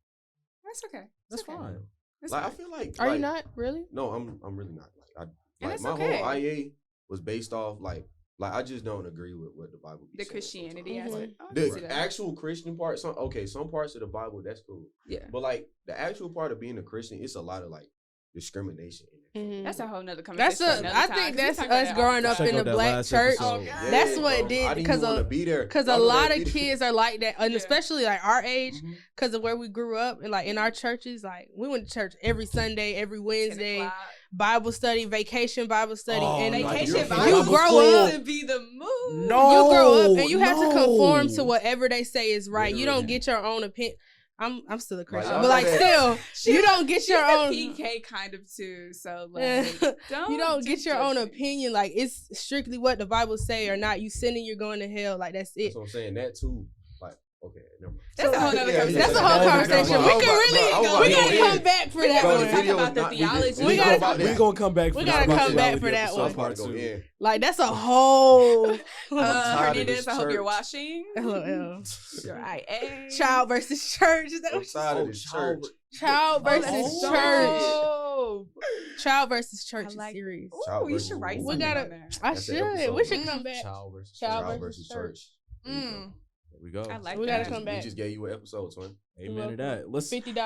[SPEAKER 3] That's okay.
[SPEAKER 1] That's
[SPEAKER 3] okay.
[SPEAKER 1] fine.
[SPEAKER 3] That's
[SPEAKER 2] Like I
[SPEAKER 3] fine.
[SPEAKER 2] feel like.
[SPEAKER 4] Are you
[SPEAKER 2] like-
[SPEAKER 4] not really?
[SPEAKER 2] No, I'm really not. Like
[SPEAKER 3] that's
[SPEAKER 2] my
[SPEAKER 3] okay.
[SPEAKER 2] whole IA was based off like I just don't agree with what the Bible. Be
[SPEAKER 3] The
[SPEAKER 2] saying
[SPEAKER 3] Christianity
[SPEAKER 2] sometimes.
[SPEAKER 3] aspect. Oh, I
[SPEAKER 2] The
[SPEAKER 3] can see that.
[SPEAKER 2] actual Christian part, some parts of the Bible that's cool,
[SPEAKER 3] Yeah.
[SPEAKER 2] but like the actual part of being a Christian, it's a lot of like discrimination in it.
[SPEAKER 4] Mhm.
[SPEAKER 3] That's a whole nother
[SPEAKER 4] That's
[SPEAKER 3] conversation.
[SPEAKER 4] I think that's us growing up
[SPEAKER 1] Check
[SPEAKER 4] in the
[SPEAKER 1] out that
[SPEAKER 4] black
[SPEAKER 1] last
[SPEAKER 4] church.
[SPEAKER 1] episode.
[SPEAKER 2] Yeah,
[SPEAKER 4] That's what
[SPEAKER 2] bro.
[SPEAKER 4] did,
[SPEAKER 2] I didn't
[SPEAKER 4] because
[SPEAKER 2] even want to be there
[SPEAKER 4] Because
[SPEAKER 2] I
[SPEAKER 4] a
[SPEAKER 2] know
[SPEAKER 4] lot
[SPEAKER 2] that
[SPEAKER 4] of
[SPEAKER 2] video-
[SPEAKER 4] kids are like that, and
[SPEAKER 3] Yeah.
[SPEAKER 4] especially like our age,
[SPEAKER 2] Mhm.
[SPEAKER 4] because of where we grew up, and like in our churches, like we went to church every Sunday, every Wednesday, Bible study, vacation Bible study,
[SPEAKER 1] Oh,
[SPEAKER 4] and
[SPEAKER 1] like
[SPEAKER 3] Vacation
[SPEAKER 1] your
[SPEAKER 3] Bible
[SPEAKER 4] you
[SPEAKER 1] Bible
[SPEAKER 4] grow
[SPEAKER 1] school.
[SPEAKER 4] up.
[SPEAKER 3] to be the move.
[SPEAKER 1] No.
[SPEAKER 4] You grow up and you have to conform
[SPEAKER 1] no.
[SPEAKER 4] to whatever they say is right. You don't
[SPEAKER 2] Literally.
[SPEAKER 4] get your own opinion. I'm still a Christian,
[SPEAKER 2] y'all
[SPEAKER 4] but like
[SPEAKER 2] know
[SPEAKER 4] still,
[SPEAKER 3] She-
[SPEAKER 4] you don't get
[SPEAKER 3] She's
[SPEAKER 4] your
[SPEAKER 3] a
[SPEAKER 4] own.
[SPEAKER 3] PK kind of too. So
[SPEAKER 4] Yeah.
[SPEAKER 3] like,
[SPEAKER 4] You don't get your own
[SPEAKER 3] judge me.
[SPEAKER 4] opinion. Like it's strictly what the Bible say or not. You sinning, you're going to hell. Like that's it.
[SPEAKER 2] That's what I'm saying. That too. Like okay, never mind.
[SPEAKER 3] That's a whole nother
[SPEAKER 2] Yeah,
[SPEAKER 3] conversation.
[SPEAKER 4] That's a whole
[SPEAKER 2] Yeah,
[SPEAKER 4] conversation.
[SPEAKER 2] bro,
[SPEAKER 4] We
[SPEAKER 2] I was
[SPEAKER 4] can
[SPEAKER 2] about-
[SPEAKER 4] really,
[SPEAKER 2] bro, I was
[SPEAKER 4] we
[SPEAKER 2] about to
[SPEAKER 4] gotta
[SPEAKER 2] go
[SPEAKER 4] come
[SPEAKER 2] in.
[SPEAKER 4] back for
[SPEAKER 3] We
[SPEAKER 4] that
[SPEAKER 3] gotta
[SPEAKER 4] one.
[SPEAKER 3] talk
[SPEAKER 2] video
[SPEAKER 3] about
[SPEAKER 2] was
[SPEAKER 3] the
[SPEAKER 2] not- we
[SPEAKER 3] theology.
[SPEAKER 2] didn't
[SPEAKER 4] We
[SPEAKER 2] go
[SPEAKER 4] gotta
[SPEAKER 2] about
[SPEAKER 1] We're
[SPEAKER 2] that.
[SPEAKER 1] gonna come back.
[SPEAKER 4] We
[SPEAKER 1] for
[SPEAKER 4] gotta
[SPEAKER 1] that.
[SPEAKER 4] come back for that
[SPEAKER 2] So
[SPEAKER 4] one.
[SPEAKER 2] I'm about to go in.
[SPEAKER 4] Like that's a whole.
[SPEAKER 2] tired of
[SPEAKER 3] Hernandez,
[SPEAKER 2] this
[SPEAKER 3] I hope you're
[SPEAKER 2] church.
[SPEAKER 3] watching.
[SPEAKER 4] LOL.
[SPEAKER 3] Your IA.
[SPEAKER 4] Child versus church. That
[SPEAKER 2] I'm
[SPEAKER 4] was
[SPEAKER 2] tired of
[SPEAKER 1] Oh,
[SPEAKER 2] this
[SPEAKER 1] child-
[SPEAKER 2] church.
[SPEAKER 4] child versus
[SPEAKER 3] Oh,
[SPEAKER 4] church.
[SPEAKER 3] dope.
[SPEAKER 4] Child versus church
[SPEAKER 3] I like-
[SPEAKER 4] series.
[SPEAKER 2] Child
[SPEAKER 3] Ooh, you
[SPEAKER 2] versus-
[SPEAKER 3] should write
[SPEAKER 2] We
[SPEAKER 3] something
[SPEAKER 4] gotta-
[SPEAKER 3] on there.
[SPEAKER 4] I
[SPEAKER 2] That's the
[SPEAKER 4] should.
[SPEAKER 2] episode.
[SPEAKER 4] We should come back.
[SPEAKER 1] Child versus
[SPEAKER 4] Child
[SPEAKER 1] child.
[SPEAKER 4] versus church.
[SPEAKER 2] There you go.
[SPEAKER 4] Mm.
[SPEAKER 1] There we go.
[SPEAKER 3] I like
[SPEAKER 4] We
[SPEAKER 3] that.
[SPEAKER 4] gotta come back.
[SPEAKER 2] We just gave you an episode, twin.
[SPEAKER 1] Amen to that. Let's.
[SPEAKER 4] $50.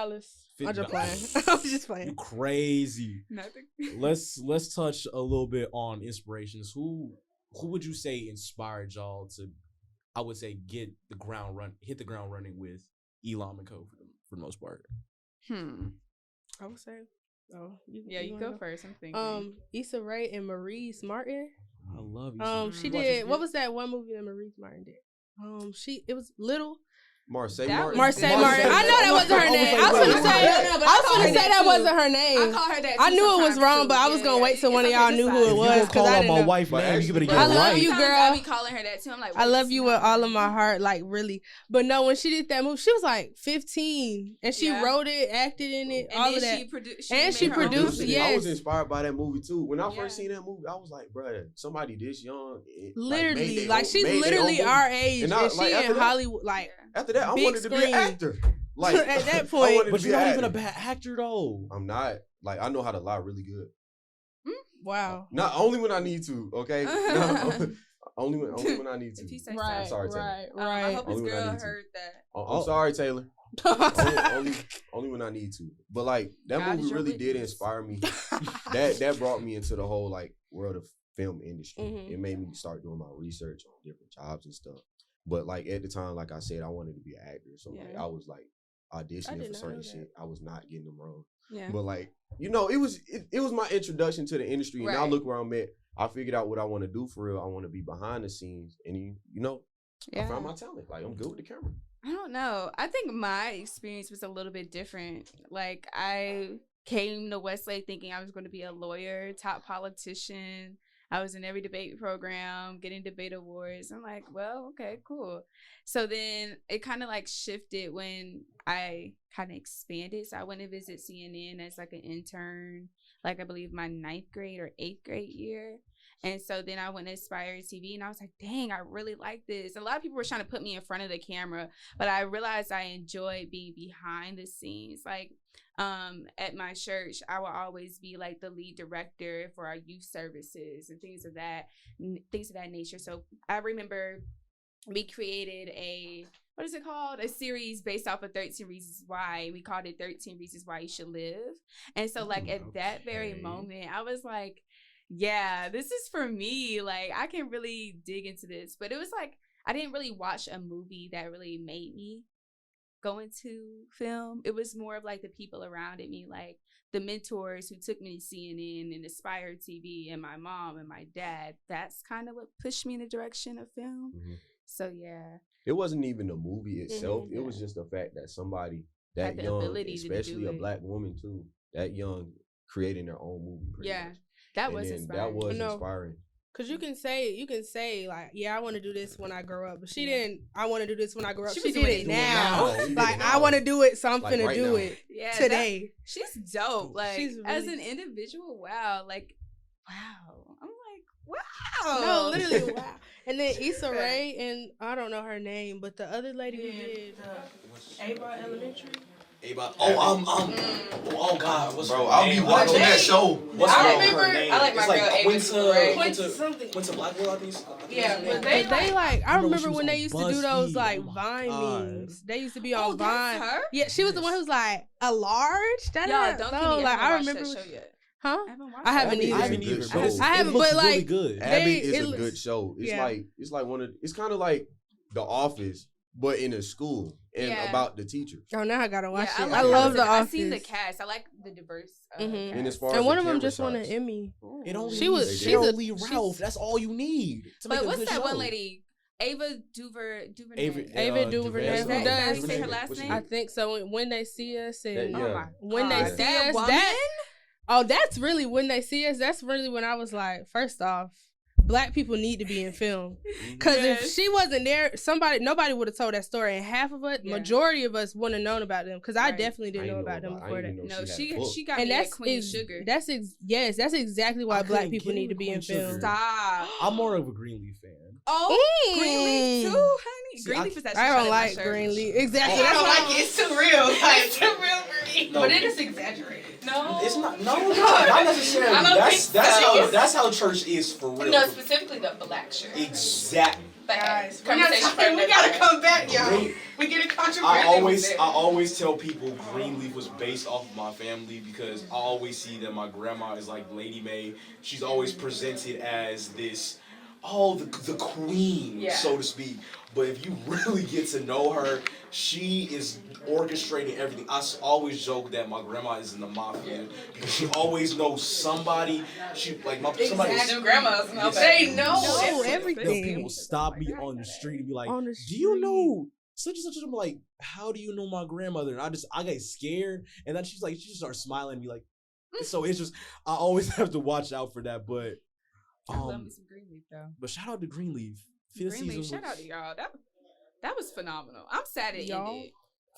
[SPEAKER 4] I'm just playing.
[SPEAKER 1] $50.
[SPEAKER 4] I'm just
[SPEAKER 1] You
[SPEAKER 4] playing.
[SPEAKER 3] Nothing.
[SPEAKER 1] crazy. Let's touch a little bit on inspirations. Who would you say inspired y'all to, I would say, hit the ground running with Elom and Co for the most part?
[SPEAKER 4] I would say. Oh,
[SPEAKER 3] Yeah, you
[SPEAKER 4] wanna
[SPEAKER 3] go first. I'm thinking.
[SPEAKER 4] Issa Rae and Maurice Martin.
[SPEAKER 1] I love you.
[SPEAKER 4] She
[SPEAKER 1] Watch
[SPEAKER 4] did.
[SPEAKER 1] this
[SPEAKER 4] What
[SPEAKER 1] video.
[SPEAKER 4] was that one movie that Maurice Martin did? It was Little.
[SPEAKER 2] Marseille
[SPEAKER 3] That
[SPEAKER 2] Martin.
[SPEAKER 3] was-
[SPEAKER 4] Marseille Martin. I know that wasn't her name. I was gonna say. That wasn't her name.
[SPEAKER 3] I call her that.
[SPEAKER 4] I
[SPEAKER 3] too
[SPEAKER 4] knew it was
[SPEAKER 3] sometimes,
[SPEAKER 4] wrong,
[SPEAKER 3] too.
[SPEAKER 4] but I was
[SPEAKER 3] Yeah,
[SPEAKER 4] gonna
[SPEAKER 3] yeah.
[SPEAKER 4] wait till
[SPEAKER 3] It's
[SPEAKER 4] one of
[SPEAKER 3] okay,
[SPEAKER 4] y'all
[SPEAKER 3] just
[SPEAKER 4] knew who
[SPEAKER 3] decide.
[SPEAKER 4] it
[SPEAKER 1] If
[SPEAKER 4] was
[SPEAKER 1] you gonna
[SPEAKER 4] because
[SPEAKER 1] call
[SPEAKER 4] I
[SPEAKER 1] out
[SPEAKER 4] didn't
[SPEAKER 1] my
[SPEAKER 4] know.
[SPEAKER 1] wife
[SPEAKER 2] But
[SPEAKER 1] name, you
[SPEAKER 2] actually,
[SPEAKER 1] better get
[SPEAKER 4] I
[SPEAKER 1] it
[SPEAKER 4] love
[SPEAKER 1] right.
[SPEAKER 4] you,
[SPEAKER 3] Sometimes
[SPEAKER 4] girl.
[SPEAKER 3] I be calling her that too. I'm like,
[SPEAKER 4] I love you with
[SPEAKER 3] it's
[SPEAKER 4] all
[SPEAKER 3] not
[SPEAKER 4] of my heart, like really. But no, when she did that movie, she was like 15, and she
[SPEAKER 3] Yeah.
[SPEAKER 4] wrote it, acted in it,
[SPEAKER 3] And
[SPEAKER 4] all
[SPEAKER 3] then
[SPEAKER 4] of that.
[SPEAKER 3] she produced.
[SPEAKER 4] And she produced it,
[SPEAKER 2] I was
[SPEAKER 4] yes.
[SPEAKER 2] inspired by that movie too. When I first
[SPEAKER 3] Yeah.
[SPEAKER 2] seen that movie, I was like, bruh, somebody this young.
[SPEAKER 4] Literally, like she's literally our age,
[SPEAKER 2] And
[SPEAKER 4] and,
[SPEAKER 2] I-
[SPEAKER 4] she
[SPEAKER 2] like,
[SPEAKER 4] in
[SPEAKER 2] after that-
[SPEAKER 4] Hollywood, like
[SPEAKER 2] After that, I
[SPEAKER 4] big
[SPEAKER 2] wanted to be
[SPEAKER 4] screen.
[SPEAKER 2] an actor. Like
[SPEAKER 4] At that
[SPEAKER 2] I
[SPEAKER 4] point.
[SPEAKER 2] wanted to
[SPEAKER 1] But
[SPEAKER 2] be
[SPEAKER 1] you're not
[SPEAKER 2] an
[SPEAKER 1] even a
[SPEAKER 2] actor.
[SPEAKER 1] bad actor though.
[SPEAKER 2] I'm not. Like I know how to lie really good.
[SPEAKER 4] Wow.
[SPEAKER 2] Not only when I need to, okay? No, only when I need to.
[SPEAKER 3] If you say
[SPEAKER 4] Right,
[SPEAKER 2] Sorry, Taylor.
[SPEAKER 4] right,
[SPEAKER 3] I
[SPEAKER 4] right.
[SPEAKER 3] hope his
[SPEAKER 2] Only when I
[SPEAKER 3] girl
[SPEAKER 2] need to.
[SPEAKER 3] heard that.
[SPEAKER 2] I'm sorry, Taylor. only when I need to. But like that
[SPEAKER 3] God is
[SPEAKER 2] movie
[SPEAKER 3] your
[SPEAKER 2] really did
[SPEAKER 3] witness.
[SPEAKER 2] inspire me. That brought me into the whole like world of film industry.
[SPEAKER 4] Mhm.
[SPEAKER 2] It made me start doing my research on different jobs and stuff. But like at the time, like I said, I wanted to be an actor, so like
[SPEAKER 3] Yeah.
[SPEAKER 2] I was like
[SPEAKER 4] I
[SPEAKER 2] auditioning
[SPEAKER 4] did
[SPEAKER 2] for
[SPEAKER 4] not
[SPEAKER 2] certain
[SPEAKER 4] know that.
[SPEAKER 2] shit. I was not getting them roles.
[SPEAKER 3] Yeah.
[SPEAKER 2] But like it was my introduction to the industry, and now
[SPEAKER 3] Right.
[SPEAKER 2] look where I'm at. I figured out what I want to do for real. I want to be behind the scenes, and I found my talent. Like I'm good with the camera.
[SPEAKER 3] I don't know. I think my experience was a little bit different. Like I came to Westlake thinking I was going to be a lawyer, top politician. I was in every debate program, getting debate awards. I'm like, well, okay, cool. So then it kind of like shifted when I kind of expanded. So I went to visit CNN as like an intern, like I believe my 9th grade or 8th grade year. And so then I went to Aspire TV and I was like, dang, I really like this. A lot of people were trying to put me in front of the camera, but I realized I enjoyed being behind the scenes. Like at my church, I will always be like the lead director for our youth services and things of that nature. So I remember we created a series based off of 13 Reasons Why. We called it 13 Reasons Why You Should Live. And so like at that very moment, I was like, yeah, this is for me. Like I can really dig into this. But it was like I didn't really watch a movie that really made me go into film. It was more of like the people around me, like the mentors who took me to CNN and Aspire TV and my mom and my dad. That's kind of what pushed me in the direction of film.
[SPEAKER 2] Mm-hmm.
[SPEAKER 3] So yeah.
[SPEAKER 2] It wasn't even the movie itself.
[SPEAKER 3] Mm-hmm.
[SPEAKER 2] It was just the fact that somebody that
[SPEAKER 3] Had the
[SPEAKER 2] young,
[SPEAKER 3] ability to
[SPEAKER 2] especially
[SPEAKER 3] do
[SPEAKER 2] a
[SPEAKER 3] it.
[SPEAKER 2] Black woman too, that young, creating their own movie. Pretty
[SPEAKER 3] Yeah.
[SPEAKER 2] much.
[SPEAKER 3] That
[SPEAKER 2] And
[SPEAKER 3] was
[SPEAKER 2] then
[SPEAKER 3] inspiring.
[SPEAKER 2] That was
[SPEAKER 4] No.
[SPEAKER 2] inspiring.
[SPEAKER 4] Cause you can say like, yeah, I want to do this when I grow up, but she didn't. I want to do this when I grow up.
[SPEAKER 3] She
[SPEAKER 4] She
[SPEAKER 3] was
[SPEAKER 4] did
[SPEAKER 3] doing
[SPEAKER 4] it
[SPEAKER 3] it
[SPEAKER 4] now.
[SPEAKER 2] now. She did
[SPEAKER 4] Like
[SPEAKER 2] it
[SPEAKER 4] I
[SPEAKER 2] now.
[SPEAKER 4] want to do it, so I'm
[SPEAKER 2] Like,
[SPEAKER 4] finna
[SPEAKER 2] right
[SPEAKER 4] do
[SPEAKER 2] now.
[SPEAKER 4] it
[SPEAKER 3] Yeah,
[SPEAKER 4] today.
[SPEAKER 3] she's dope. Like
[SPEAKER 4] She's
[SPEAKER 3] as
[SPEAKER 4] really-
[SPEAKER 3] an individual, wow. Like, wow. I'm like, wow.
[SPEAKER 4] No, literally, wow. And then Issa Rae and I don't know her name, but the other lady who did Ava Elementary.
[SPEAKER 7] Oh God, what's
[SPEAKER 2] Bro,
[SPEAKER 7] her
[SPEAKER 2] I'll be
[SPEAKER 7] name?
[SPEAKER 2] watching that show.
[SPEAKER 7] What's
[SPEAKER 5] I
[SPEAKER 7] her
[SPEAKER 5] remember-
[SPEAKER 7] name?
[SPEAKER 5] I like my
[SPEAKER 7] It's
[SPEAKER 5] girl Ava
[SPEAKER 7] Quinta Blackwell, I think.
[SPEAKER 5] Yeah,
[SPEAKER 4] But
[SPEAKER 5] but
[SPEAKER 4] they like I
[SPEAKER 1] remember
[SPEAKER 4] remember
[SPEAKER 1] she was
[SPEAKER 4] when they
[SPEAKER 1] on
[SPEAKER 4] used to do those
[SPEAKER 1] BuzzFeed.
[SPEAKER 4] like
[SPEAKER 1] Oh my
[SPEAKER 4] Vine
[SPEAKER 1] God.
[SPEAKER 4] memes. They used to be
[SPEAKER 3] Oh,
[SPEAKER 4] on
[SPEAKER 3] that's
[SPEAKER 4] Vine.
[SPEAKER 3] her?
[SPEAKER 4] Yeah, she was the one who was like a large.
[SPEAKER 3] Y'all, don't
[SPEAKER 4] no,
[SPEAKER 3] give me.
[SPEAKER 4] like
[SPEAKER 3] I
[SPEAKER 4] I
[SPEAKER 3] haven't
[SPEAKER 4] remember.
[SPEAKER 3] watched that show yet.
[SPEAKER 4] Huh?
[SPEAKER 3] I haven't watched
[SPEAKER 4] I haven't
[SPEAKER 3] that.
[SPEAKER 4] either.
[SPEAKER 1] I haven't
[SPEAKER 2] It's a
[SPEAKER 1] either,
[SPEAKER 2] good
[SPEAKER 1] but
[SPEAKER 2] show.
[SPEAKER 1] it's,
[SPEAKER 4] I haven't,
[SPEAKER 1] it looks
[SPEAKER 4] but,
[SPEAKER 1] really
[SPEAKER 4] like,
[SPEAKER 1] good.
[SPEAKER 2] Abby
[SPEAKER 4] It
[SPEAKER 2] is a
[SPEAKER 4] looks-
[SPEAKER 2] good show. It's
[SPEAKER 4] yeah.
[SPEAKER 2] it's kind of like The Office, but in a school and
[SPEAKER 3] Yeah.
[SPEAKER 2] about the teachers.
[SPEAKER 4] Oh, now I gotta watch
[SPEAKER 3] Yeah,
[SPEAKER 4] it.
[SPEAKER 3] like
[SPEAKER 4] I love
[SPEAKER 3] the
[SPEAKER 4] The Office.
[SPEAKER 3] I've seen the cast. I like the diverse.
[SPEAKER 4] Mhm.
[SPEAKER 3] Cast.
[SPEAKER 2] And as far as
[SPEAKER 4] And one
[SPEAKER 2] the
[SPEAKER 4] of them
[SPEAKER 2] camera
[SPEAKER 4] just won an
[SPEAKER 2] shots,
[SPEAKER 4] Emmy.
[SPEAKER 1] It only
[SPEAKER 4] She was-
[SPEAKER 1] needs
[SPEAKER 2] she's a-
[SPEAKER 1] Cheryl Ralph. That's all you need to make
[SPEAKER 3] But
[SPEAKER 1] a
[SPEAKER 3] what's
[SPEAKER 1] good
[SPEAKER 3] that
[SPEAKER 1] show.
[SPEAKER 3] one lady? Ava Duvernay.
[SPEAKER 4] Ava DuVernay,
[SPEAKER 3] Is that
[SPEAKER 4] who does-
[SPEAKER 3] how you say her last
[SPEAKER 2] What's
[SPEAKER 3] name?
[SPEAKER 4] I think so. When they see us and
[SPEAKER 2] Yeah.
[SPEAKER 3] Oh my
[SPEAKER 4] when
[SPEAKER 3] God.
[SPEAKER 4] they see
[SPEAKER 3] That
[SPEAKER 4] us,
[SPEAKER 3] woman?
[SPEAKER 4] that's really when they see us. That's really when I was like, first off, Black people need to be in film. Cause if
[SPEAKER 3] Yes.
[SPEAKER 4] she wasn't there, nobody would have told that story, and half of us,
[SPEAKER 3] Yeah.
[SPEAKER 4] majority of us, wouldn't have known about them. Cause I
[SPEAKER 3] Right.
[SPEAKER 4] definitely
[SPEAKER 2] I
[SPEAKER 4] didn't
[SPEAKER 2] ain't
[SPEAKER 4] know about them
[SPEAKER 2] I
[SPEAKER 4] before
[SPEAKER 2] ain't
[SPEAKER 4] that.
[SPEAKER 2] know
[SPEAKER 3] No,
[SPEAKER 2] had
[SPEAKER 3] she
[SPEAKER 2] a book.
[SPEAKER 3] she got
[SPEAKER 4] And
[SPEAKER 3] me at
[SPEAKER 4] that's
[SPEAKER 3] Queen Sugar.
[SPEAKER 4] that's exactly why
[SPEAKER 1] I
[SPEAKER 4] Black
[SPEAKER 1] couldn't
[SPEAKER 4] people
[SPEAKER 1] get
[SPEAKER 4] need to
[SPEAKER 1] into
[SPEAKER 4] be in
[SPEAKER 1] Queen
[SPEAKER 4] film.
[SPEAKER 1] Sugar.
[SPEAKER 3] Stop.
[SPEAKER 1] I'm more of a Greenleaf fan.
[SPEAKER 3] Oh, Greenleaf too, honey.
[SPEAKER 1] See,
[SPEAKER 3] Greenleaf is that
[SPEAKER 4] I
[SPEAKER 3] shit
[SPEAKER 4] don't
[SPEAKER 3] out of my
[SPEAKER 4] like
[SPEAKER 3] shirt.
[SPEAKER 4] Greenleaf. Exactly.
[SPEAKER 5] I
[SPEAKER 4] That's
[SPEAKER 5] don't
[SPEAKER 4] why
[SPEAKER 5] like it. It's too real. Like, it's too real for me.
[SPEAKER 7] No.
[SPEAKER 5] But it is exaggerated. No.
[SPEAKER 7] It's not. No, not necessarily.
[SPEAKER 5] I don't
[SPEAKER 7] That's
[SPEAKER 5] think so.
[SPEAKER 7] that's how church is for real.
[SPEAKER 5] No, specifically the black shirt.
[SPEAKER 7] Exactly.
[SPEAKER 5] But
[SPEAKER 8] Guys,
[SPEAKER 5] conversation for
[SPEAKER 8] we
[SPEAKER 5] another
[SPEAKER 8] gotta
[SPEAKER 5] day.
[SPEAKER 8] come back, y'all.
[SPEAKER 7] Green-
[SPEAKER 8] We get a controversy.
[SPEAKER 7] I always tell people Greenleaf was based off of my family because I always see that my grandma is like Lady Mae. She's always presented as this, the queen,
[SPEAKER 5] Yeah.
[SPEAKER 7] so to speak. But if you really get to know her, she is orchestrating everything. Always joke that my grandma is in the mafia because she always knows somebody. She like somebody.
[SPEAKER 5] Them grandmas know
[SPEAKER 7] Yes.
[SPEAKER 5] better.
[SPEAKER 8] They know
[SPEAKER 4] know
[SPEAKER 1] Yo,
[SPEAKER 4] everything.
[SPEAKER 1] people stop me on the street and be like,
[SPEAKER 4] On the
[SPEAKER 1] "Do you
[SPEAKER 4] street.
[SPEAKER 1] know such and such?" And I'm like, "How do you know my grandmother?" And I get scared, and then she just starts smiling and be like, so it's just I always have to watch out for that. But
[SPEAKER 3] I love me some Greenleaf though.
[SPEAKER 1] but shout out to Greenleaf. Fifth
[SPEAKER 3] Greenleaf,
[SPEAKER 1] season
[SPEAKER 3] shout out to y'all. That was phenomenal. I'm sad it
[SPEAKER 4] Y'all?
[SPEAKER 3] ended.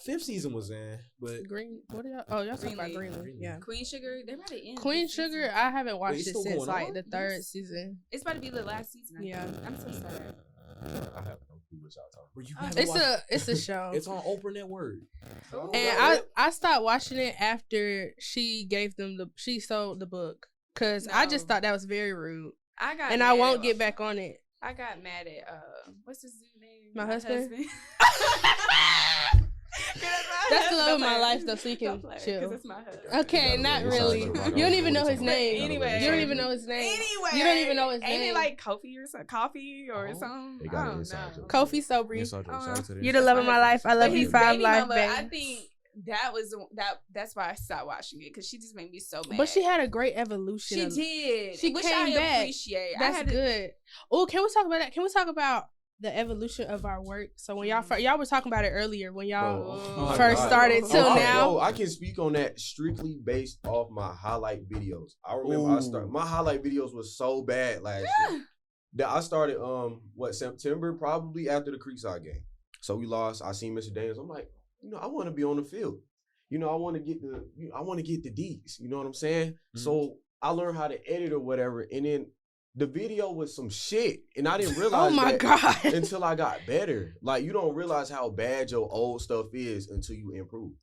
[SPEAKER 1] fifth season was in, but
[SPEAKER 4] Green. What are y'all? Oh, y'all talking about
[SPEAKER 3] Greenleaf.
[SPEAKER 4] Greenleaf? Yeah.
[SPEAKER 3] Queen Sugar, they about to end.
[SPEAKER 4] Queen
[SPEAKER 3] this season.
[SPEAKER 4] Sugar, I haven't watched
[SPEAKER 1] it's
[SPEAKER 4] it
[SPEAKER 1] still
[SPEAKER 4] since
[SPEAKER 1] going
[SPEAKER 4] like
[SPEAKER 1] on?
[SPEAKER 4] the third
[SPEAKER 3] Yes.
[SPEAKER 4] season.
[SPEAKER 3] It's about to be the last season. I
[SPEAKER 4] Yeah.
[SPEAKER 3] think. I'm so sad.
[SPEAKER 2] I have no clue what y'all talking
[SPEAKER 1] were you
[SPEAKER 3] Oh,
[SPEAKER 1] haven't
[SPEAKER 4] It's
[SPEAKER 1] watched-
[SPEAKER 4] it's a show.
[SPEAKER 1] it's on Oprah Network.
[SPEAKER 3] Oh,
[SPEAKER 4] And I stopped watching it after she sold the book. Because I just
[SPEAKER 3] No.
[SPEAKER 4] thought that was very rude.
[SPEAKER 3] I got
[SPEAKER 4] And
[SPEAKER 3] mad
[SPEAKER 4] I won't
[SPEAKER 3] at-
[SPEAKER 4] get back on it.
[SPEAKER 3] I got mad at what's his name?
[SPEAKER 4] My husband?
[SPEAKER 3] That's
[SPEAKER 4] the love of my life, though, so you can chill.
[SPEAKER 3] Because it's my husband.
[SPEAKER 4] Okay, not really. You don't even know his name.
[SPEAKER 3] Anyway.
[SPEAKER 4] You don't even know his name.
[SPEAKER 3] Anyway,
[SPEAKER 4] You don't even know his
[SPEAKER 3] ain't
[SPEAKER 4] name.
[SPEAKER 3] it like coffee or something? Coffee or
[SPEAKER 1] Oh,
[SPEAKER 3] something?
[SPEAKER 2] they got
[SPEAKER 3] I
[SPEAKER 2] an
[SPEAKER 3] don't
[SPEAKER 2] inside
[SPEAKER 3] know.
[SPEAKER 2] joke.
[SPEAKER 4] Kofi Sobri.
[SPEAKER 1] Inside joke. Shout out to the
[SPEAKER 4] You're the
[SPEAKER 1] inside
[SPEAKER 4] love of
[SPEAKER 1] joke.
[SPEAKER 4] my life. I love
[SPEAKER 3] But
[SPEAKER 4] you,
[SPEAKER 3] his
[SPEAKER 4] 5
[SPEAKER 3] baby
[SPEAKER 4] life,
[SPEAKER 3] mama,
[SPEAKER 4] babe.
[SPEAKER 3] I think that was that's why I stopped watching it because she just made me so mad.
[SPEAKER 4] But she had a great evolution.
[SPEAKER 3] She did.
[SPEAKER 4] She
[SPEAKER 3] Which
[SPEAKER 4] came
[SPEAKER 3] I
[SPEAKER 4] back.
[SPEAKER 3] appreciate.
[SPEAKER 4] That's good. Oh, can we talk about that? Can we talk about the evolution of our work? So when y'all were talking about it earlier when y'all
[SPEAKER 2] Oh my
[SPEAKER 4] first
[SPEAKER 2] God.
[SPEAKER 4] started till
[SPEAKER 2] Okay,
[SPEAKER 4] now.
[SPEAKER 2] yo, I can speak on that strictly based off my highlight videos. I remember
[SPEAKER 1] Ooh.
[SPEAKER 2] my highlight videos was so bad last year. That I started September, probably after the Creekside game. So we lost. I seen Mr. Daniels. I'm like, I want to be on the field. I want to get the D's. You know what I'm saying?
[SPEAKER 1] Mm-hmm.
[SPEAKER 2] So I learned how to edit or whatever, and then the video was some shit, and I didn't realize
[SPEAKER 4] Oh my
[SPEAKER 2] that
[SPEAKER 4] God.
[SPEAKER 2] until I got better. Like, you don't realize how bad your old stuff is until you improve.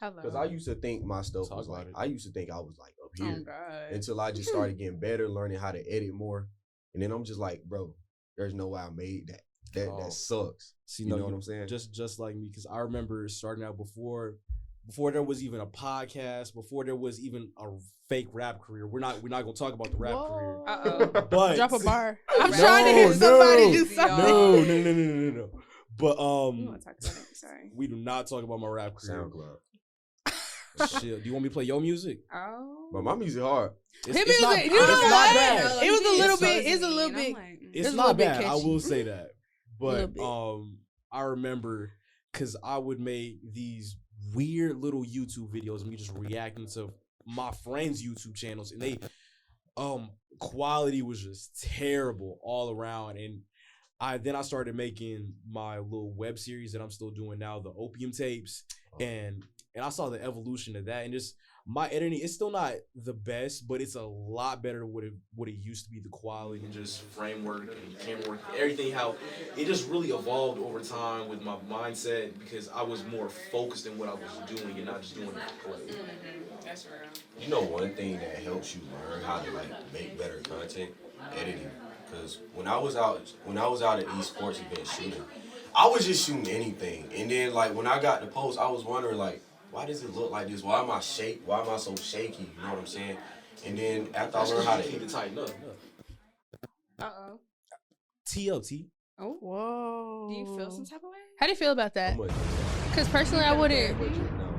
[SPEAKER 2] Because I used to think my stuff
[SPEAKER 1] Talk
[SPEAKER 2] was
[SPEAKER 1] about
[SPEAKER 2] like,
[SPEAKER 1] it.
[SPEAKER 2] I used to think I was like up
[SPEAKER 3] Oh
[SPEAKER 2] here
[SPEAKER 3] God.
[SPEAKER 2] until I just started getting better, learning how to edit more. And then I'm just like, bro, there's no way I made that. That sucks.
[SPEAKER 1] See,
[SPEAKER 2] You
[SPEAKER 1] no,
[SPEAKER 2] know what I'm saying?
[SPEAKER 1] Just like me, because I remember starting out before there was even a podcast, before there was even a fake rap career. We're not gonna talk about the rap career. But
[SPEAKER 4] Drop a bar. I'm
[SPEAKER 3] No,
[SPEAKER 4] trying to hear somebody do
[SPEAKER 3] no.
[SPEAKER 4] something.
[SPEAKER 1] No. But
[SPEAKER 3] You want to talk about it? Sorry.
[SPEAKER 1] we do not talk about my rap career.
[SPEAKER 2] SoundCloud.
[SPEAKER 1] Shit. Do you want me to play your music?
[SPEAKER 3] Oh.
[SPEAKER 2] But my music hard.
[SPEAKER 1] It's,
[SPEAKER 4] His
[SPEAKER 1] it's not,
[SPEAKER 4] music-
[SPEAKER 1] it's
[SPEAKER 4] you know
[SPEAKER 1] not
[SPEAKER 4] what?
[SPEAKER 1] bad.
[SPEAKER 4] It was a little
[SPEAKER 3] It's
[SPEAKER 4] bit. It's a
[SPEAKER 3] fuzzy,
[SPEAKER 4] little
[SPEAKER 3] and I'm
[SPEAKER 4] bit.
[SPEAKER 3] like,
[SPEAKER 1] It's
[SPEAKER 4] a
[SPEAKER 1] not
[SPEAKER 4] little bit
[SPEAKER 1] bad. I
[SPEAKER 4] catchy.
[SPEAKER 1] will say that. But
[SPEAKER 4] Little
[SPEAKER 1] I remember because I would make these weird little YouTube videos of me just reacting to my friends' YouTube channels, and they quality was just terrible all around. And I started making my little web series that I'm still doing now, the Opium Tapes, and I saw the evolution of that, and just my editing, it's still not the best, but it's a lot better than what it used to be. The quality and just framework and camera work, everything, how it just really evolved over time with my mindset, because I was more focused in what I was doing and not just doing it for play.
[SPEAKER 3] That's real.
[SPEAKER 2] You know, one thing that helps you learn how to make better content, editing. Because when I was out at these sports events shooting, I was just shooting anything. And then when I got the post, I was wondering why does it look like this? Why am I Why am I so shaky? You know what I'm saying? And then after I learned how to
[SPEAKER 1] keep it tighten up.
[SPEAKER 3] Uh-oh.
[SPEAKER 1] TLT.
[SPEAKER 3] Oh.
[SPEAKER 4] Whoa.
[SPEAKER 3] Do you feel some type of way?
[SPEAKER 4] How do you feel about that?
[SPEAKER 2] I'm gonna
[SPEAKER 4] Because personally, I wouldn't.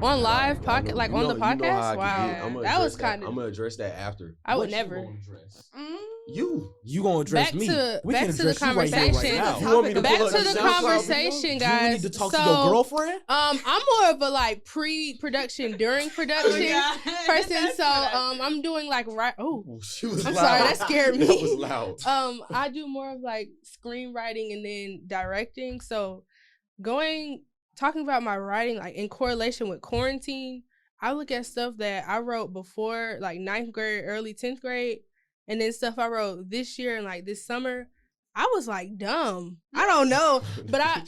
[SPEAKER 4] On live podcast, like on the podcast. Wow, that was kind of.
[SPEAKER 2] I'm gonna address that after.
[SPEAKER 4] I would
[SPEAKER 1] What you
[SPEAKER 4] never.
[SPEAKER 1] gonna address?
[SPEAKER 2] You
[SPEAKER 1] gonna address
[SPEAKER 4] Back
[SPEAKER 1] me?
[SPEAKER 4] to-
[SPEAKER 1] We
[SPEAKER 4] back
[SPEAKER 1] can
[SPEAKER 4] to the
[SPEAKER 1] address you right here, right
[SPEAKER 4] conversation.
[SPEAKER 1] now.
[SPEAKER 2] You want me to
[SPEAKER 4] Back
[SPEAKER 2] pull up
[SPEAKER 4] to
[SPEAKER 2] the
[SPEAKER 4] the
[SPEAKER 2] SoundCloud
[SPEAKER 4] conversation,
[SPEAKER 1] You
[SPEAKER 4] guys.
[SPEAKER 1] need to talk
[SPEAKER 4] so,
[SPEAKER 1] to your girlfriend.
[SPEAKER 4] I'm more of a pre-production, during production person. So I'm doing right. Oh,
[SPEAKER 2] she was
[SPEAKER 4] I'm
[SPEAKER 2] loud.
[SPEAKER 4] sorry, that scared me.
[SPEAKER 2] That was loud.
[SPEAKER 4] I do more of screenwriting and then directing. So talking about my writing in correlation with quarantine, I look at stuff that I wrote before 9th grade, early 10th grade, and then stuff I wrote this year and this summer. I was dumb. I don't know, but I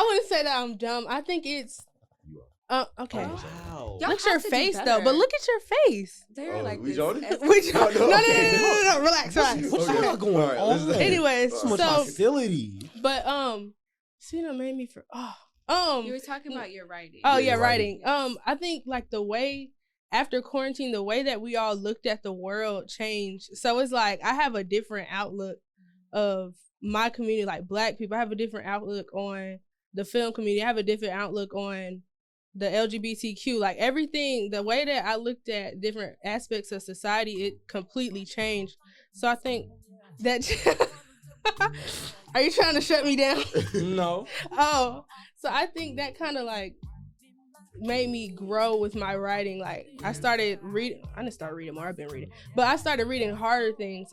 [SPEAKER 4] wouldn't say that I'm dumb. I think it's okay.
[SPEAKER 1] Wow.
[SPEAKER 3] Y'all
[SPEAKER 4] Look at your
[SPEAKER 3] have to do
[SPEAKER 4] face though,
[SPEAKER 3] better.
[SPEAKER 4] but look at your face.
[SPEAKER 3] They're like
[SPEAKER 2] we
[SPEAKER 3] this.
[SPEAKER 2] joking?
[SPEAKER 4] No, relax.
[SPEAKER 1] What you got going
[SPEAKER 2] Alright,
[SPEAKER 1] on?
[SPEAKER 2] listen.
[SPEAKER 4] Anyways,
[SPEAKER 1] So much hostility.
[SPEAKER 4] but Cena made me for
[SPEAKER 3] You were talking about your writing.
[SPEAKER 4] Oh
[SPEAKER 2] Yeah,
[SPEAKER 4] yeah,
[SPEAKER 2] your
[SPEAKER 4] writing. I think the way after quarantine, the way that we all looked at the world changed. So it's I have a different outlook of my community, Black people. I have a different outlook on the film community. I have a different outlook on the LGBTQ. Everything, the way that I looked at different aspects of society, it completely changed. So I think that. Are you trying to shut me down?
[SPEAKER 1] No.
[SPEAKER 4] Oh, so I think that kind of made me grow with my writing. I started reading. I didn't start reading more. I've been reading, but I started reading harder things,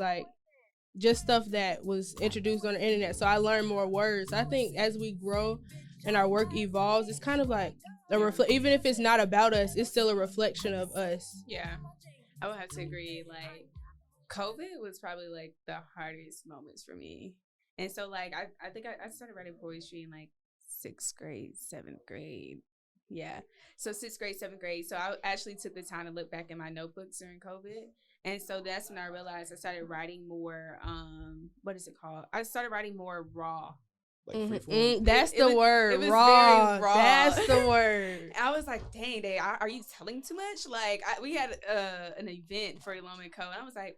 [SPEAKER 4] just stuff that was introduced on the internet. So I learned more words. I think as we grow and our work evolves, it's kind of even if it's not about us, it's still a reflection of us.
[SPEAKER 3] Yeah, I would have to agree. COVID was probably the hardest moments for me, and so I think I started writing poetry in 6th grade, 7th grade. Yeah, so 6th grade, 7th grade. So I actually took the time to look back in my notebooks during COVID, And so that's when I realized I started writing more. What is it called? I started writing more raw.
[SPEAKER 1] Like free form.
[SPEAKER 4] That's
[SPEAKER 3] It
[SPEAKER 4] the
[SPEAKER 3] was-
[SPEAKER 4] word.
[SPEAKER 3] it was
[SPEAKER 4] raw.
[SPEAKER 3] very raw.
[SPEAKER 4] That's the word.
[SPEAKER 3] I was like, dang, are you telling too much? Like, we had an event for Elom and Co. And I was like,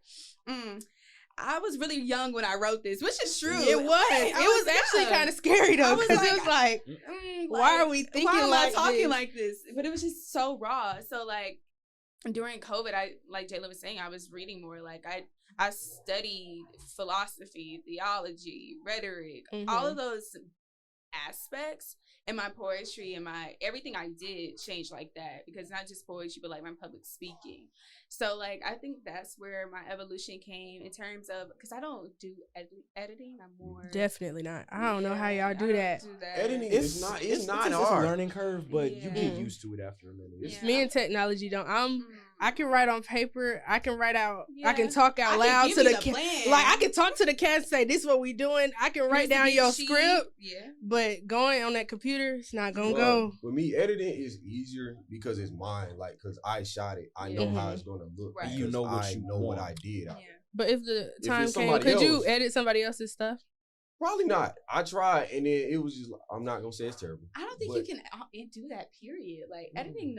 [SPEAKER 3] I was really young when I wrote this, which is true.
[SPEAKER 4] It was.
[SPEAKER 3] Right.
[SPEAKER 4] It was actually
[SPEAKER 3] young.
[SPEAKER 4] kind of scary though,
[SPEAKER 3] I was
[SPEAKER 4] because it
[SPEAKER 3] like,
[SPEAKER 4] was like, why are we thinking
[SPEAKER 3] why am
[SPEAKER 4] like
[SPEAKER 3] I talking
[SPEAKER 4] this?
[SPEAKER 3] like this? But it was just so raw. So like during COVID, like Jaylin was saying, I was reading more. Like I studied philosophy, theology, rhetoric, all of those aspects. And my poetry and my everything I did changed like that, because not just poetry but like my public speaking. So like I think that's where my evolution came in terms of, because I don't do editing. I'm more
[SPEAKER 4] Definitely not. I don't know how y'all do that.
[SPEAKER 2] Editing is not. It's not
[SPEAKER 1] a
[SPEAKER 2] hard.
[SPEAKER 1] learning curve, but you get
[SPEAKER 4] Yeah.
[SPEAKER 1] used to it after a minute. It's-
[SPEAKER 4] Me and technology don't. I can write on paper. I can write out. I can
[SPEAKER 3] Yeah.
[SPEAKER 4] talk out
[SPEAKER 3] I can
[SPEAKER 4] loud
[SPEAKER 3] give
[SPEAKER 4] to
[SPEAKER 3] you
[SPEAKER 4] the
[SPEAKER 3] the
[SPEAKER 4] cat.
[SPEAKER 3] plan.
[SPEAKER 4] Like I can talk to the cat and say, "This is what we doing." I can write
[SPEAKER 3] Here's the
[SPEAKER 4] down
[SPEAKER 3] beat
[SPEAKER 4] your
[SPEAKER 3] sheet.
[SPEAKER 4] script,
[SPEAKER 3] Yeah.
[SPEAKER 4] but going on that computer, it's not gonna
[SPEAKER 2] But
[SPEAKER 4] go.
[SPEAKER 2] with me, editing is easier because it's mine. Like, cause I shot it, I know how it's gonna look.
[SPEAKER 3] Right.
[SPEAKER 2] Because
[SPEAKER 1] You know what
[SPEAKER 2] I
[SPEAKER 1] you
[SPEAKER 2] know what
[SPEAKER 1] want.
[SPEAKER 2] I did.
[SPEAKER 3] Yeah.
[SPEAKER 4] But if the
[SPEAKER 2] If
[SPEAKER 4] time
[SPEAKER 2] it's
[SPEAKER 4] came,
[SPEAKER 2] somebody
[SPEAKER 4] could you
[SPEAKER 2] else-
[SPEAKER 4] edit somebody else's stuff?
[SPEAKER 2] Probably not. I tried, and then it was just. I'm not gonna say it's terrible.
[SPEAKER 3] I don't think
[SPEAKER 2] But-
[SPEAKER 3] you can do that. Period. Like editing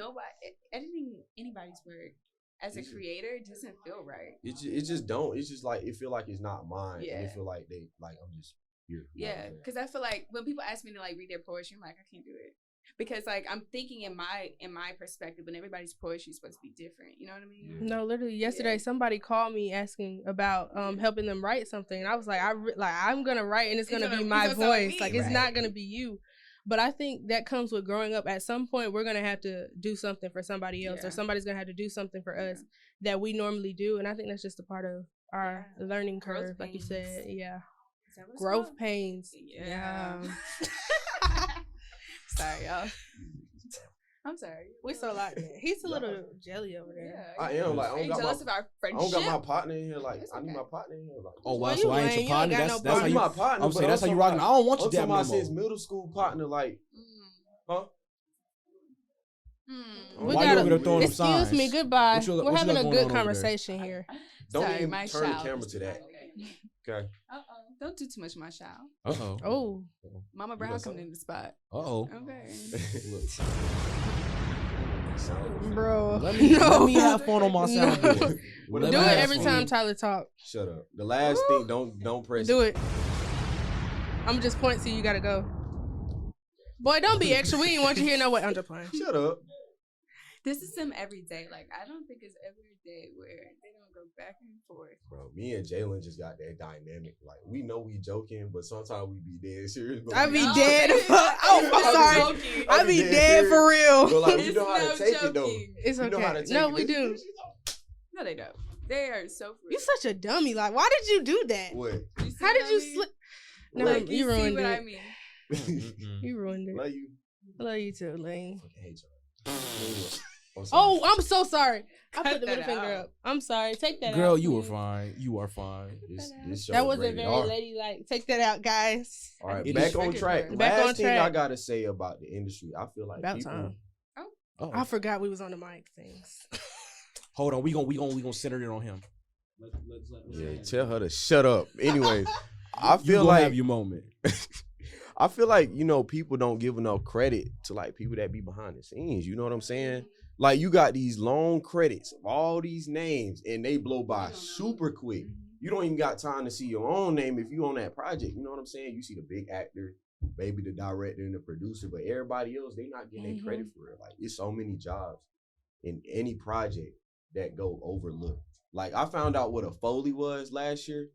[SPEAKER 3] anybody's work as a creator doesn't feel right.
[SPEAKER 2] It just don't. It's just like it feel like it's not mine, and
[SPEAKER 3] Yeah.
[SPEAKER 2] it feel like they like I'm just here. You know what I'm
[SPEAKER 3] Yeah,
[SPEAKER 2] saying?
[SPEAKER 3] because I feel like when people ask me to like read their poetry, I'm like, I can't do it, because like I'm thinking in my perspective, and everybody's poetry is supposed to be different. You know what I mean?
[SPEAKER 4] No, literally yesterday somebody called me asking about helping them write something, and I was like, I'm gonna write, and it's gonna be my
[SPEAKER 3] it's gonna sound like
[SPEAKER 4] voice.
[SPEAKER 3] me,
[SPEAKER 4] Like it's
[SPEAKER 3] right.
[SPEAKER 4] not gonna be you. But I think that comes with growing up. At some point, we're gonna have to do something for somebody else,
[SPEAKER 3] Yeah.
[SPEAKER 4] or somebody's gonna have to do something for us that we normally do. And I think that's just a part of our learning
[SPEAKER 3] Growth
[SPEAKER 4] curve, like you said.
[SPEAKER 3] pains.
[SPEAKER 4] Yeah,
[SPEAKER 3] Is that what it's
[SPEAKER 4] growth
[SPEAKER 3] called?
[SPEAKER 4] pains.
[SPEAKER 3] Yeah. Sorry, y'all. I'm sorry.
[SPEAKER 4] We so like that. He's a little jelly over there.
[SPEAKER 3] Yeah.
[SPEAKER 2] I am like I
[SPEAKER 3] Are
[SPEAKER 2] don't
[SPEAKER 3] you
[SPEAKER 2] got
[SPEAKER 3] jealous
[SPEAKER 2] my.
[SPEAKER 3] of our
[SPEAKER 2] I
[SPEAKER 3] friendship?
[SPEAKER 2] don't got my partner in here. Like
[SPEAKER 3] It's
[SPEAKER 2] I need
[SPEAKER 3] okay.
[SPEAKER 2] my partner in here. Like
[SPEAKER 1] Oh wow,
[SPEAKER 4] Well,
[SPEAKER 1] so
[SPEAKER 4] you
[SPEAKER 1] I ain't
[SPEAKER 4] lame.
[SPEAKER 1] your
[SPEAKER 4] You don't
[SPEAKER 1] partner.
[SPEAKER 4] got
[SPEAKER 1] That's
[SPEAKER 4] no
[SPEAKER 1] how
[SPEAKER 2] you
[SPEAKER 1] you.
[SPEAKER 2] my partner.
[SPEAKER 1] I'm
[SPEAKER 2] but
[SPEAKER 1] saying that's how you
[SPEAKER 2] talking
[SPEAKER 1] rocking. I don't want you
[SPEAKER 2] I'm
[SPEAKER 1] that
[SPEAKER 2] talking about
[SPEAKER 1] memo.
[SPEAKER 2] since middle school partner. Like, huh?
[SPEAKER 4] We
[SPEAKER 1] Why you
[SPEAKER 4] gotta,
[SPEAKER 1] over there throwing them
[SPEAKER 4] excuse me,
[SPEAKER 1] signs?
[SPEAKER 4] goodbye.
[SPEAKER 1] What you got
[SPEAKER 4] We're having a
[SPEAKER 1] going on
[SPEAKER 4] good
[SPEAKER 1] over there?
[SPEAKER 4] conversation here.
[SPEAKER 2] Don't
[SPEAKER 3] Sorry,
[SPEAKER 2] even
[SPEAKER 3] my
[SPEAKER 2] turn the
[SPEAKER 3] child
[SPEAKER 2] camera
[SPEAKER 3] is
[SPEAKER 2] to that. Okay.
[SPEAKER 3] Don't do too much, my child.
[SPEAKER 1] Uh-oh.
[SPEAKER 4] Oh,
[SPEAKER 3] Mama
[SPEAKER 2] You
[SPEAKER 3] Brown
[SPEAKER 2] got
[SPEAKER 3] coming in the spot.
[SPEAKER 1] Uh-oh.
[SPEAKER 3] Okay.
[SPEAKER 4] bro.
[SPEAKER 1] Let me have fun on my
[SPEAKER 4] No.
[SPEAKER 1] soundboard.
[SPEAKER 2] What
[SPEAKER 1] Let
[SPEAKER 4] Do
[SPEAKER 1] me
[SPEAKER 4] it
[SPEAKER 1] have
[SPEAKER 4] every
[SPEAKER 1] fun.
[SPEAKER 4] time Tyler talk.
[SPEAKER 2] Shut up. The last thing, don't press.
[SPEAKER 4] Do it. I'm just point to you. Gotta go. Boy, don't be extra. We didn't want you here. No way. I'm just playing.
[SPEAKER 2] Shut up.
[SPEAKER 3] This is them every day. Like, I don't think it's every day where they don't go back and forth.
[SPEAKER 2] Bro, me and Jaylin just got that dynamic. Like, we know we joking, but sometimes we be dead serious. But
[SPEAKER 4] I
[SPEAKER 2] we-
[SPEAKER 4] be
[SPEAKER 3] No,
[SPEAKER 4] dead.
[SPEAKER 3] it's
[SPEAKER 4] Oh,
[SPEAKER 3] not
[SPEAKER 4] I'm sorry.
[SPEAKER 3] joking.
[SPEAKER 4] I be dead for real.
[SPEAKER 2] But like, we
[SPEAKER 3] It's
[SPEAKER 2] know how
[SPEAKER 3] no
[SPEAKER 2] to take it though.
[SPEAKER 3] joking.
[SPEAKER 4] It's
[SPEAKER 2] We know how to
[SPEAKER 4] okay.
[SPEAKER 2] take
[SPEAKER 4] No,
[SPEAKER 2] it.
[SPEAKER 4] we do.
[SPEAKER 3] No, they don't. They are so free.
[SPEAKER 4] You such a dummy. Like, why did you do that?
[SPEAKER 2] What?
[SPEAKER 3] You see
[SPEAKER 4] How
[SPEAKER 3] what
[SPEAKER 4] did
[SPEAKER 3] I
[SPEAKER 4] you
[SPEAKER 3] mean?
[SPEAKER 4] slip? No,
[SPEAKER 3] Like,
[SPEAKER 4] you
[SPEAKER 3] see
[SPEAKER 4] ruined
[SPEAKER 3] what
[SPEAKER 4] it.
[SPEAKER 3] I mean.
[SPEAKER 1] Mm-mm.
[SPEAKER 4] You ruined it.
[SPEAKER 2] Love you.
[SPEAKER 4] I love you too, Lane.
[SPEAKER 2] Fucking hate y'all. I'm sorry.
[SPEAKER 4] Oh, I'm so sorry. I
[SPEAKER 3] Cut
[SPEAKER 4] put the middle
[SPEAKER 3] that
[SPEAKER 4] finger
[SPEAKER 3] out.
[SPEAKER 4] up. I'm sorry. Take that out.
[SPEAKER 1] Girl, you were
[SPEAKER 4] please.
[SPEAKER 1] fine. You are fine.
[SPEAKER 2] This show
[SPEAKER 4] That
[SPEAKER 2] is
[SPEAKER 4] wasn't
[SPEAKER 2] rated
[SPEAKER 4] very
[SPEAKER 2] R.
[SPEAKER 4] ladylike. Take that out, guys.
[SPEAKER 2] All right,
[SPEAKER 1] It
[SPEAKER 2] back
[SPEAKER 1] is
[SPEAKER 2] on
[SPEAKER 3] rated
[SPEAKER 2] track.
[SPEAKER 3] R.
[SPEAKER 4] Back
[SPEAKER 2] Last
[SPEAKER 4] on
[SPEAKER 2] thing I
[SPEAKER 4] track.
[SPEAKER 2] gotta say about the industry, I feel like
[SPEAKER 4] About
[SPEAKER 2] people.
[SPEAKER 4] time.
[SPEAKER 1] Oh.
[SPEAKER 4] I forgot we was on the mic things.
[SPEAKER 1] Hold on. We gonna center it on him.
[SPEAKER 2] Yeah, tell her to shut up. Anyways, I
[SPEAKER 1] You
[SPEAKER 2] feel
[SPEAKER 1] gonna
[SPEAKER 2] like
[SPEAKER 1] have your moment.
[SPEAKER 2] I feel like, you know, people don't give enough credit to like people that be behind the scenes. You know what I'm saying? Like you got these long credits of all these names and they blow by super quick. You don't even got time to see your own name if you on that project. You know what I'm saying? You see the big actor, maybe the director and the producer, but everybody else, they not getting their credit for it. Like it's so many jobs in any project that go overlooked. Like I found out what a Foley was last year.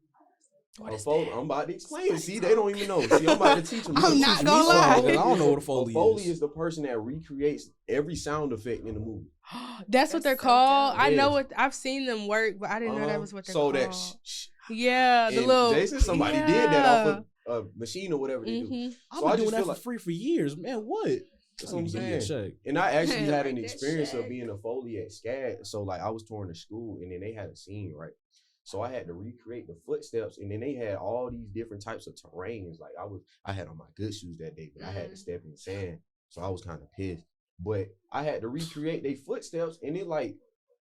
[SPEAKER 2] A Foley, I'm about to explain it. See, they don't even know. See, I'm about to teach them.
[SPEAKER 4] I'm not gonna lie.
[SPEAKER 1] I don't know what a Foley is.
[SPEAKER 2] is the person that recreates every sound effect in the movie.
[SPEAKER 4] That's what
[SPEAKER 3] That's
[SPEAKER 4] they're
[SPEAKER 3] so
[SPEAKER 4] called.
[SPEAKER 3] dope.
[SPEAKER 4] I know
[SPEAKER 2] Yes.
[SPEAKER 4] what I've seen them work, but I didn't know that was what they're
[SPEAKER 2] so
[SPEAKER 4] called.
[SPEAKER 2] that
[SPEAKER 4] Yeah, the
[SPEAKER 2] and
[SPEAKER 4] little
[SPEAKER 2] Jason, somebody did that off of a machine or whatever they do.
[SPEAKER 4] Mhm.
[SPEAKER 1] I've
[SPEAKER 2] So I
[SPEAKER 1] been
[SPEAKER 2] just
[SPEAKER 1] doing that
[SPEAKER 2] feel
[SPEAKER 1] for
[SPEAKER 2] like,
[SPEAKER 1] free for years, man. What?
[SPEAKER 2] that's what I'm
[SPEAKER 1] Give me a
[SPEAKER 2] saying.
[SPEAKER 1] check.
[SPEAKER 2] And I actually had an
[SPEAKER 3] Like that
[SPEAKER 2] experience of
[SPEAKER 3] shit.
[SPEAKER 2] being a Foley at SCAD. So like I was touring the school and then they had a scene, right? So I had to recreate the footsteps and then they had all these different types of terrains. Like I had on my good shoes that day, but I had to step in sand. So I was kind of pissed. But I had to recreate their footsteps and it like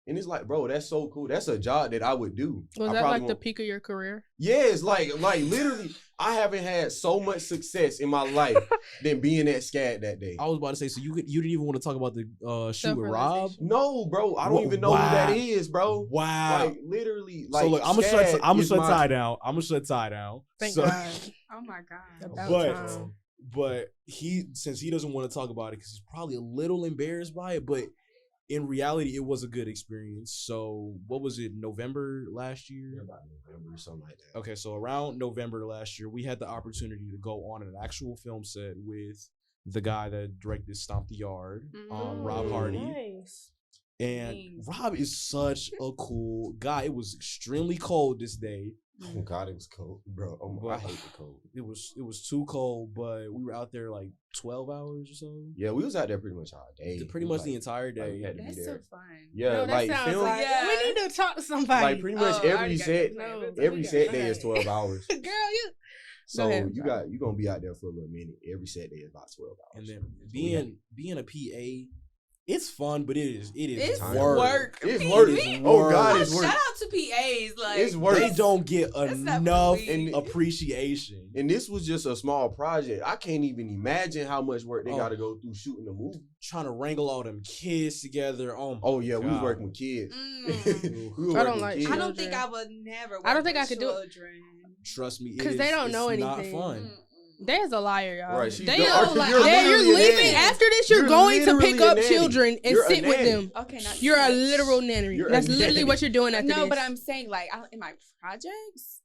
[SPEAKER 2] And it's like, bro, that's so cool. That's a job that I would do.
[SPEAKER 4] Was that like the peak of your career?
[SPEAKER 2] Yes, like literally, I haven't had so much success in my life than being at SCAD that day.
[SPEAKER 1] I was about to say, so you didn't even want to talk about the shoot with Rob?
[SPEAKER 2] No, bro, I don't even know who that is, bro.
[SPEAKER 1] Wow,
[SPEAKER 2] like literally, like
[SPEAKER 1] so look, I'm gonna shut Ty down. I'm gonna shut Ty down.
[SPEAKER 4] Thank God.
[SPEAKER 3] Oh my God.
[SPEAKER 1] But since he doesn't want to talk about it because he's probably a little embarrassed by it, but in reality, it was a good experience. So what was it, November last year?
[SPEAKER 2] Yeah, about November or something like that.
[SPEAKER 1] Okay, so around November last year, we had the opportunity to go on an actual film set with the guy that directed Stomp the Yard, Rob Hardy.
[SPEAKER 4] Nice.
[SPEAKER 1] And Rob is such a cool guy. It was extremely cold this day.
[SPEAKER 2] Oh God, it was cold, bro. Oh, I hate the cold.
[SPEAKER 1] It was too cold, but we were out there like 12 hours or so.
[SPEAKER 2] Yeah, we was out there pretty much all day.
[SPEAKER 1] Pretty much the entire day.
[SPEAKER 2] Had to
[SPEAKER 3] That's
[SPEAKER 2] be there.
[SPEAKER 3] so fun.
[SPEAKER 2] Yeah,
[SPEAKER 4] No,
[SPEAKER 2] like
[SPEAKER 4] that sounds
[SPEAKER 2] film.
[SPEAKER 4] like, we need to talk to somebody.
[SPEAKER 2] Like pretty much every set, every set day is 12 hours.
[SPEAKER 4] Girl, you.
[SPEAKER 2] So you gonna be out there for a little minute. Every set day is about 12 hours.
[SPEAKER 1] And then being a PA, it's fun, but it's
[SPEAKER 3] work.
[SPEAKER 2] It's work. Oh God, it's work.
[SPEAKER 3] Shout out to PAs. Like
[SPEAKER 2] It's work.
[SPEAKER 1] They don't get enough
[SPEAKER 3] really-
[SPEAKER 1] appreciation.
[SPEAKER 2] And this was just a small project. I can't even imagine how much work they got to go through shooting the movie.
[SPEAKER 1] Trying to wrangle all them kids together.
[SPEAKER 2] Oh yeah, we was working with kids. We were
[SPEAKER 4] I
[SPEAKER 2] working
[SPEAKER 4] don't
[SPEAKER 2] with
[SPEAKER 4] like
[SPEAKER 2] kids.
[SPEAKER 3] I don't think I would never.
[SPEAKER 4] I don't think I could do it.
[SPEAKER 1] Trust me,
[SPEAKER 4] Because they don't know anything.
[SPEAKER 1] It's not fun.
[SPEAKER 4] There's a liar, y'all.
[SPEAKER 2] Right,
[SPEAKER 4] They don't like.
[SPEAKER 2] you're
[SPEAKER 4] You're
[SPEAKER 2] literally a
[SPEAKER 4] leaving
[SPEAKER 2] nanny.
[SPEAKER 4] after this. You're going to
[SPEAKER 2] literally
[SPEAKER 4] pick
[SPEAKER 2] a
[SPEAKER 4] up
[SPEAKER 2] nanny.
[SPEAKER 4] children and
[SPEAKER 2] You're a
[SPEAKER 4] sit with
[SPEAKER 2] nanny.
[SPEAKER 4] them.
[SPEAKER 3] Okay, not
[SPEAKER 4] You're a
[SPEAKER 3] much.
[SPEAKER 4] literal nanny.
[SPEAKER 2] You're a
[SPEAKER 4] That's literally
[SPEAKER 2] nanny.
[SPEAKER 4] what you're doing after this.
[SPEAKER 3] No, but I'm saying like in my projects.